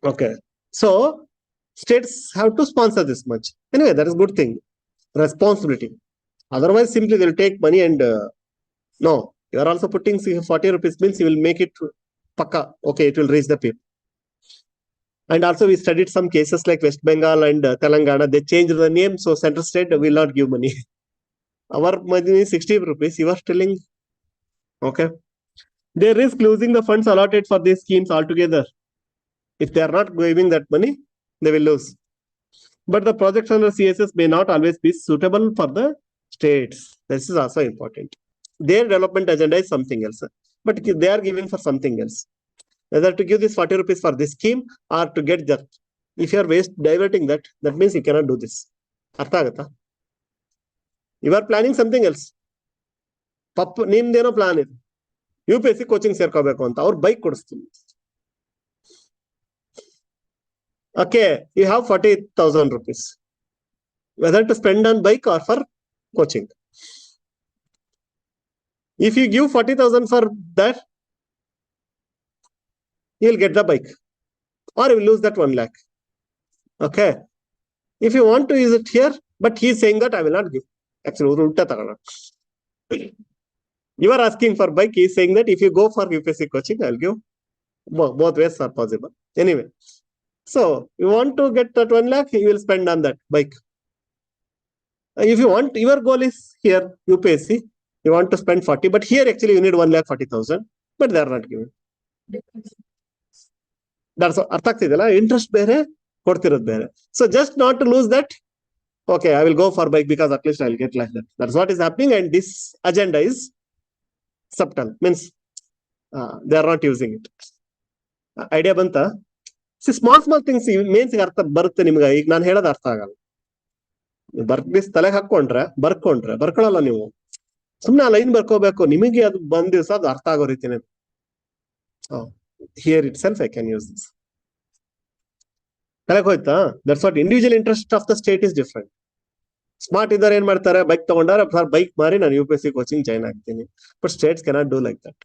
Okay. So, States have to sponsor this much. Anyway, that is good thing. Responsibility. Otherwise, simply they'll take money and no, you are also putting 40 rupees means you will make it pakka. Okay, it will reach the people. And also we studied some cases like West Bengal and Telangana. They changed the name, so central state will not give money. Our money is 60 rupees. You are telling, okay. They risk losing the funds allotted for these schemes altogether. If they are not giving that money, they will lose. But the projects under CSS may not always be suitable for the states. This is also important. Their development agenda is something else, but they are giving for something else. Whether to give this 40 rupees for this scheme or to get that. If you are diverting that, that means you cannot do this. Artha agata? You are planning something else. Nimdeno plan it. UPSC coaching ಸೇರ್ಕೋಬೇಕು ಅಂತ ಅವ್ರು bike ಕೊಡಿಸ್ತೀನಿ. Okay, you have 40,000 rupees. Whether to spend on bike or for coaching. If you give 40,000 for that, you will get the bike. Or you will lose that 1 lakh. Okay. If you want to use it here, but he is saying that I will not give. Actually, you are asking for bike. He is saying that if you go for UPSC coaching, I will give. Both ways are possible. Anyway. So, you want to get that 1 lakh, you will spend on that bike. If you want, your goal is here, UPSC, you want to spend 40, but here actually you need 1,40,000, but they are not giving. That's artha agtidella, interest bere, kodtirod bere. So, just not to lose that, okay, I will go for bike because at least I will get like that. That's what is happening, and this agenda is subtle, means they are not using it. Idea banta? Small things mains ಅರ್ಥ ಬರುತ್ತೆ ನಿಮ್ಗೆ. ಈಗ ನಾನು ಹೇಳೋದು ಅರ್ಥ ಆಗಲ್ಲ. ಬರ್ದಿಸ್ ತಲೆಗೆ ಹಾಕೊಂಡ್ರೆ ಬರ್ಕೊಳ್ಳಲ್ಲ ನೀವು. ಸುಮ್ನೆ ಆ ಲೈನ್ ಬರ್ಕೋಬೇಕು. ನಿಮಗೆ ಅದು ಬಂದ್ ದಿವಸ ಅದು ಅರ್ಥ ಆಗೋ ರೀತಿನೇ. Here it self I can use this. ತಲೆಗೆ ಹೋಯ್ತಾ? That's what individual interest of the state is different. Smart ಇದ್ದಾರೆ ಏನ್ ಮಾಡ್ತಾರೆ, ಬೈಕ್ ತಗೊಂಡಾರೆ, ಸರ್ ಬೈಕ್ ಮಾರಿ ನಾನು UPSC ಕೋಚಿಂಗ್ ಜಾಯ್ನ್ ಆಗ್ತೀನಿ. But states cannot do like that.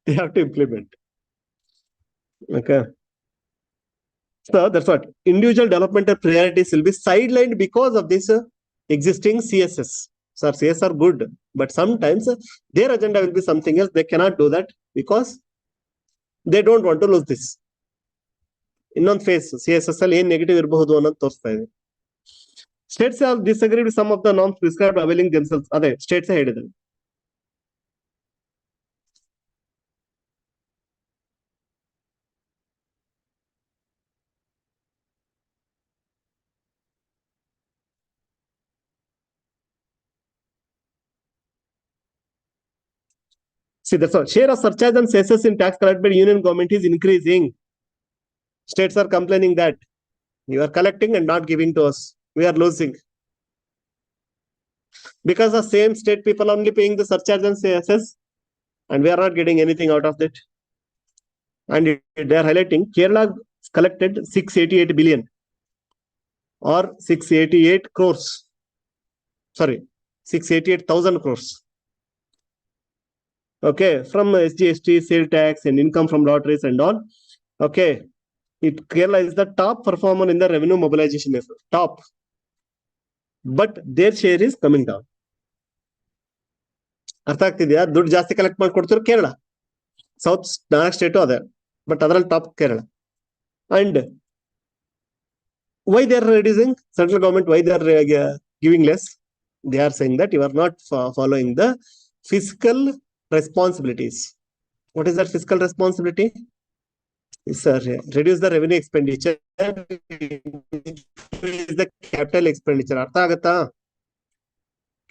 They have to implement. Okay. So that's what individual developmental priorities will be sidelined because of this existing CSS. So CSS are good, but sometimes their agenda will be something else. They cannot do that because they don't want to lose this. Innond phase CSS ಅಲ್ಲಿ ಏನ್ negative ಇರಬಹುದು ಅನ್ನೋದು ತೋರಿಸ್ತಾ ಇದೆ. States have disagreed with some of the norms prescribed availing themselves. ಅದೇ States ಹೇಳಿದ್ರು. See, that's all. Share of surcharge and cesses in tax collected by union government is increasing. States are complaining that you are collecting and not giving to us. We are losing. Because the same state people are only paying the surcharge and cesses, and we are not getting anything out of that. And they are highlighting Kerala collected 688 billion or 688 crores. Sorry, 688,000 crores. Okay, from SGST, sale tax, and income from lotteries and all. Okay, Kerala is the top performer in the revenue mobilization effort. Top. But their share is coming down. ಅರ್ಥ ಆಗ್ತಿದ್ಯಾ? ದುಡ್ಡು ಜಾಸ್ತಿ collect ಮಾಡಿ ಕೊಡ್ತಿರೋ Kerala. South 4 state ಅದೇ, but ಅದರಲ್ಲಿ top Kerala. And why they are reducing? Central government, why they are giving less? They are saying that you are not following the fiscal responsibilities. What is that fiscal responsibility? Sir, reduce the revenue expenditure, increase the capital expenditure. ಅರ್ಥ ಆಗತ್ತಾ?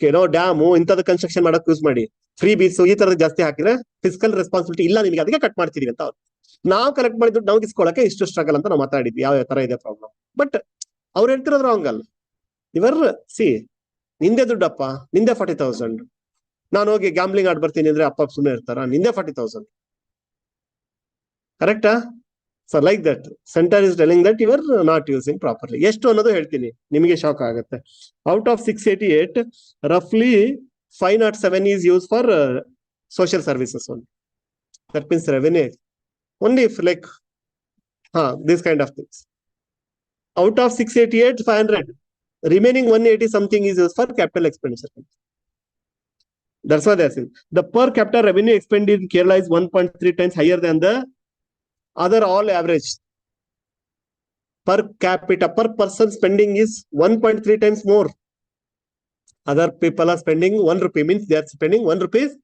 ಏನೋ dam ಇಂಥದ್ದು construction ಮಾಡಕ್ use ಮಾಡಿ, free ಬೀಸ್ ಈ ತರದ ಜಾಸ್ತಿ ಹಾಕಿದ್ರೆ ಫಿಸಿಕಲ್ ರೆಸ್ಪಾನ್ಸಿಬಿಲಿಟಿ ಇಲ್ಲ ನಿಮಗೆ, ಅದಕ್ಕೆ ಕಟ್ ಮಾಡ್ತಿದೀವಿ ಅಂತ ಅವ್ರು. ನಾವು ಕಲೆಕ್ಟ್ ಮಾಡಿದ್ದು ನಾವು ಇಸ್ಕೊಳಕ್ಕೆ ಇಷ್ಟು ಸ್ಟ್ರಗಲ್ ಅಂತ ನಾವು ಮಾತಾಡಿದ್ವಿ, ಯಾವ ತರ ಇದೆ ಪ್ರಾಬ್ಲಮ್. ಬಟ್ ಅವ್ರು ಹೇಳ್ತಿರೋದು ರಾಂಗ್ ಅಲ್ಲ. ಇವರ್ ಸಿ, ನಿಂದೆ ದುಡ್ಡಪ್ಪ, ನಿಂದೆ 40,000, ನಾನು ಹೋಗಿ ಗ್ಯಾಮ್ಲಿಂಗ್ ಆಡ್ ಬರ್ತೀನಿ ಅಂದ್ರೆ ಅಪ್ಪ ಸುಮ್ಮನೆ ಇರ್ತಾರ? ನಿಂದೆ 40,000, ಕರೆಕ್ಟಾ? So like that center is telling that you are not using properly. ಎಷ್ಟು ಅನ್ನೋದು ಹೇಳ್ತೀನಿ, ನಿಮಗೆ ಶಾಕ್ ಆಗುತ್ತೆ. ಔಟ್ ಆಫ್ 688, ರಫ್ಲಿ 507 is used for social services only. That means revenue only if like this kind of things. Out of 688, 500. Remaining 180 something is used for capital expenditure. That's what they're saying. The per capita revenue expended in Kerala is 1.3 times higher than the other all average. Per capita, per person spending is 1.3 times more. Other people are spending 1 rupee, means they are spending 1 rupees,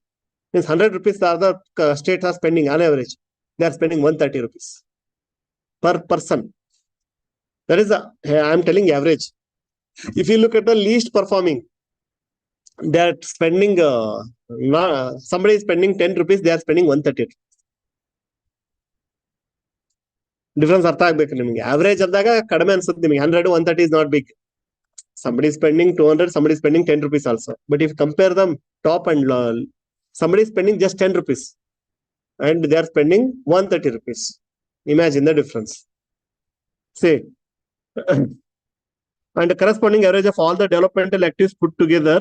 means 100 rupees the other states are spending on average. They are spending 130 rupees per person. That is I am telling average. If you look at the least performing, they are spending, somebody is spending 10 rupees, they are spending 130. Difference ಅರ್ಥ ಆಗ್ಬೇಕು ನಿಮಗೆ. Average ಅಂದಾಗ ಕಡಿಮೆ ಅನ್ಸುತ್ತೆ ನಿಮಗೆ. 100, 130 is not big. Somebody is spending 200, somebody is spending 10 rupees also. But if you compare them top and somebody is spending just 10 rupees and they are spending 130 rupees. Imagine the difference. See, and the corresponding average of all the developmental activities put together,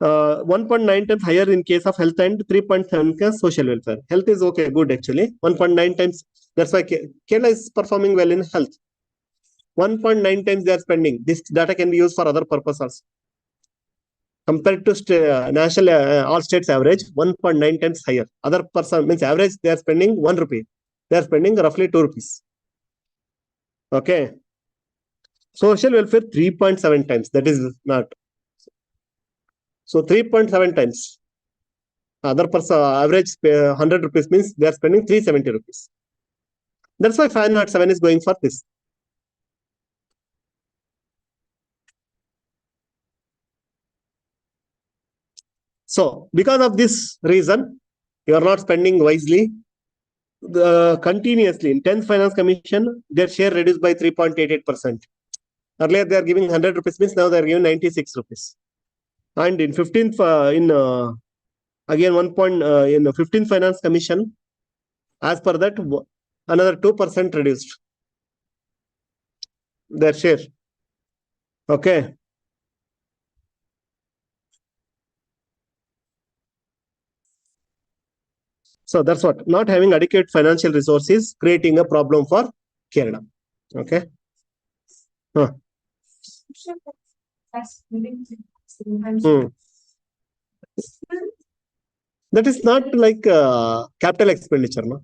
1.9 times higher in case of health and 3.7 case social welfare. Health is okay, good actually. 1.9 times. That's why Kerala is performing well in health. 1.9 times they are spending. This data can be used for other purposes. Compared to national all states average, 1.9 times higher. Other person means average they are spending 1 rupee. They are spending roughly 2 rupees. Okay. Social welfare 3.7 times. That is not. So 3.7 times. Other person average 100 rupees means they are spending 370 rupees. That's why 507 is going for this. So because of this reason, you are not spending wisely. Continuously in 10th Finance Commission, their share reduced by 3.88%. Earlier they are giving 100 rupees means now they are giving 96 rupees. And in 15th, again 1 point in 15th Finance Commission, as per that, another 2% reduced their share. Okay. So that's what, not having adequate financial resources creating a problem for Kerala. Okay. That is not like capital expenditure, no?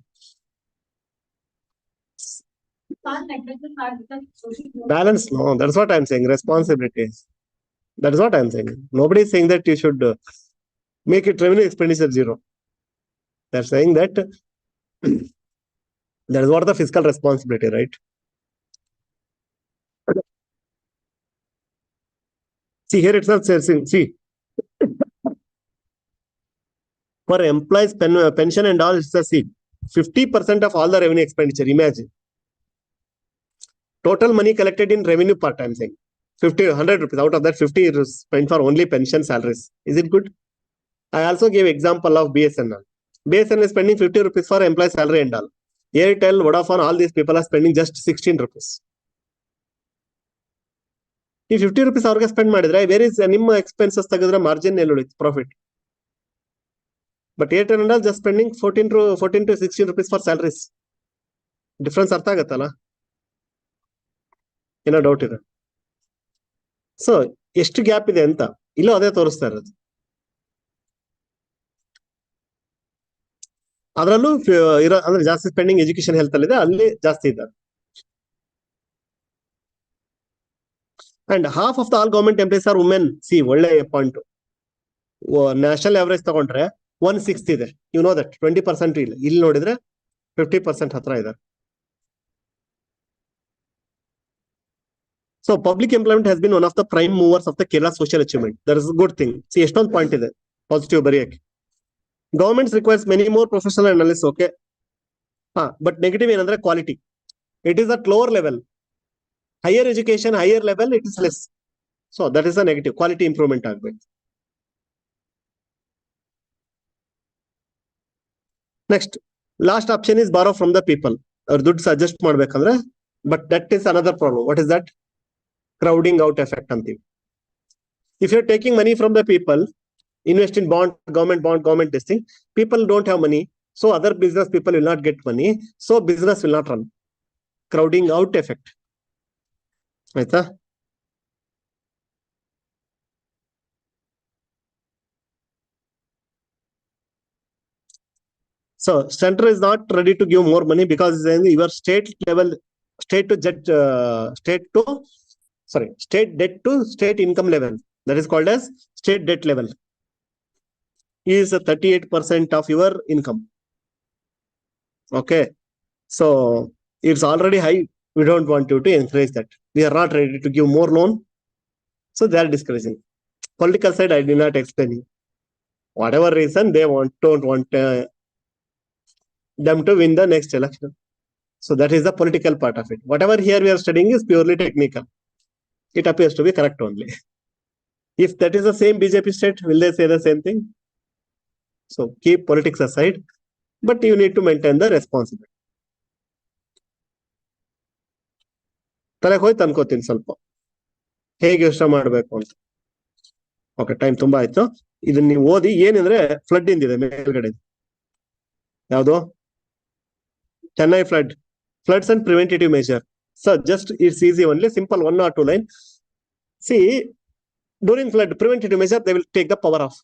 Balance, no. That's what I'm saying. Responsibilities. That is what I'm saying. Nobody is saying that you should make it revenue expenditure zero. They're saying that that is what the fiscal responsibility, right? See, here itself says, see, for employees pension and all, it's a see, 50% of all the revenue expenditure. Imagine total money collected in revenue part, I'm saying 50, 100 rupees. Out of that, 50 is spent for only pension salaries. Is it good? I also gave example of BSNL. BSNL is spending 50 rupees for employee salary and all. Airtel, Vodafone, all these people are spending just 16 rupees. If 50 rupees ಅವ್ರಿಗೆ spend ಮಾಡಿದ್ರೆ, where is ನಿಮ್ಮ expenses ತೆಗೆದ್ರೆ margin ಎಲ್ಲಿ ಉಳಿತು, profit. But Airtel and all just spending 14 to 16 rupees for salaries. Difference ಅರ್ಥ ಆಗತ್ತಲ್ಲ? ಏನೋ doubt ಇದೆ. ಸೊ ಎಷ್ಟು ಗ್ಯಾಪ್ ಇದೆ ಅಂತ ಇಲ್ಲೂ ಅದೇ ತೋರಿಸ್ತಾ ಇರೋದು. ಅದರಲ್ಲೂ ಇರೋ ಅಂದ್ರೆ ಜಾಸ್ತಿ ಸ್ಪೆಂಡಿಂಗ್ ಎಜುಕೇಶನ್ ಹೆಲ್ತ್ ಅಲ್ಲಿ ಇದೆ, ಅಲ್ಲಿ ಜಾಸ್ತಿ ಇದ್ದಾರೆ. And half of the all government employees or women. C, ಒಳ್ಳೆ ಪಾಯಿಂಟ್. ನ್ಯಾಷನಲ್ ಅವರೇಜ್ ತಗೊಂಡ್ರೆ 1/6 ಇದೆ. ಯು ನೋ ದಟ್ 20% ಇಲ್ಲ. ಇಲ್ಲಿ ನೋಡಿದ್ರೆ 50% ಹತ್ರ ಇದ್ದಾರೆ. So public employment has been one of the prime movers of the Kerala social achievement. That is a good thing. See, ಎಷ್ಟೊಂದು point ಇದೆ positive ಬರೆಯಕ್ಕೆ. Governments requires many more professional analysts. Okay. But negative ಏನಂದ್ರೆ quality. It is at lower level. Higher education, higher level, it is less. So that is a negative. Quality improvement ಆಗಬೇಕು. Next, last option is borrow from the people. ಅವ್ರ ದುಡ್ಡು suggest ಮಾಡ್ಬೇಕಂದ್ರೆ, but that is another problem. What is that? Crowding out effect antive. If you're taking money from the people, invest in bond, government this thing, people don't have money, so other business people will not get money, so business will not run. Crowding out effect. ಆಯ್ತಾ? So center is not ready to give more money because your state level, state debt to state income level, that is called as state debt level, is 38% of your income. Okay, so it's already high. We don't want you to encourage that. We are not ready to give more loan, so they are discouraging. Political side, I did not explain you. Whatever reason they don't want them to win the next election. So that is the political part of it. Whatever here we are studying is purely technical. It appears to be correct only. If that is the same BJP state, will they say the same thing? So keep politics aside, but you need to maintain the responsibility. ತಲೆಗೆ ಹೋಯ್ತು ಅನ್ಕೋತೀನಿ ಸ್ವಲ್ಪ, ಹೇಗೆ ಯೋಚನೆ ಮಾಡಬೇಕು ಅಂತ. Okay, time ತುಂಬಾ ಆಯ್ತು. ಇದನ್ನ ನೀವು ಓದಿ. ಏನಂದ್ರೆ ಫ್ಲಡ್ ಇಂದಿದೆ ಮೇಲ್ಗಡೆ, ಯಾವುದು Chennai floods and preventative measure. So just it's easy only, simple 1 or 2 line. See, during flood preventative measure, they will take the power off.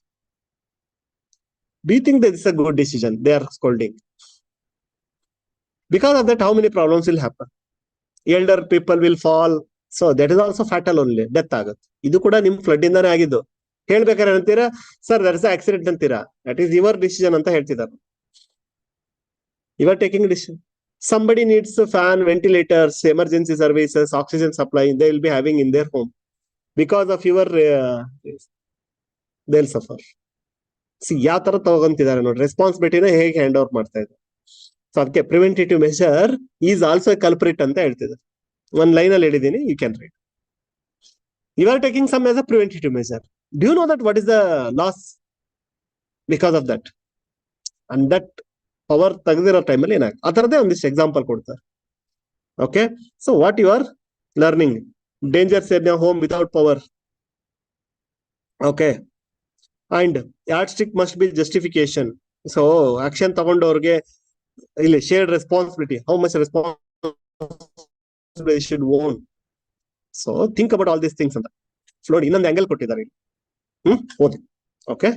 Do you think that is a good decision? They are scolding. Because of that, how many problems will happen? Elder people will fall. So that is also fatal only, death ಆಗುತ್ತೆ. ಇದು ಕೂಡ ನಿಮ್ flood ಇಂದಾನೆ ಆಗಿದ್ದು. ಹೇಳ್ಬೇಕಾದ್ರೆ ಅಂತೀರಾ sir that is accident ಅಂತೀರಾ. That is your decision ಅಂತ ಹೇಳ್ತಿದ್ದಾರೆ. You are taking decision. Somebody needs a fan, ventilators, emergency services, oxygen supply, they will be having in their home. Because of your, they'll suffer. See, ಯಾವ ತರ ತಗೊಂತಿದ್ದಾರೆ ನೋಡಿ, ರೆಸ್ಪಾನ್ಸಿಬಿಲಿಟಿನ ಹೇಗೆ hand over ಮಾಡ್ತಾ ಇದ್ದಾರೆ. So ಅದಕ್ಕೆ preventative measure is also culprit ಅಂತ ಹೇಳ್ತಿದ್ದಾರೆ. ಒಂದ್ ಲೈನ್ ಅಲ್ಲಿ ಹೇಳಿದೀನಿ, you can write. You are taking some as a preventative measure. Do you know that what is the loss because of that? And that power ತೆಗೆದಿರೋ ಟೈಮಲ್ಲಿ ಏನಾಗುತ್ತೆ, ಆ ಥರದೇ ಒಂದಿಷ್ಟು ಎಕ್ಸಾಂಪಲ್ ಕೊಡ್ತಾರೆ. Okay, so what you are learning, dangers in home without power. Okay, and yardstick must be justification. So action ತಗೊಂಡವ್ರಿಗೆ ಇಲ್ಲಿ ಶೇರ್ಡ್ responsibility, how much responsibility should own. So think about all these things ಅಂತ ನೋಡಿ. ಇನ್ನೊಂದು angle ಕೊಟ್ಟಿದ್ದಾರೆ ಇಲ್ಲಿ, ಓದಿ. Okay.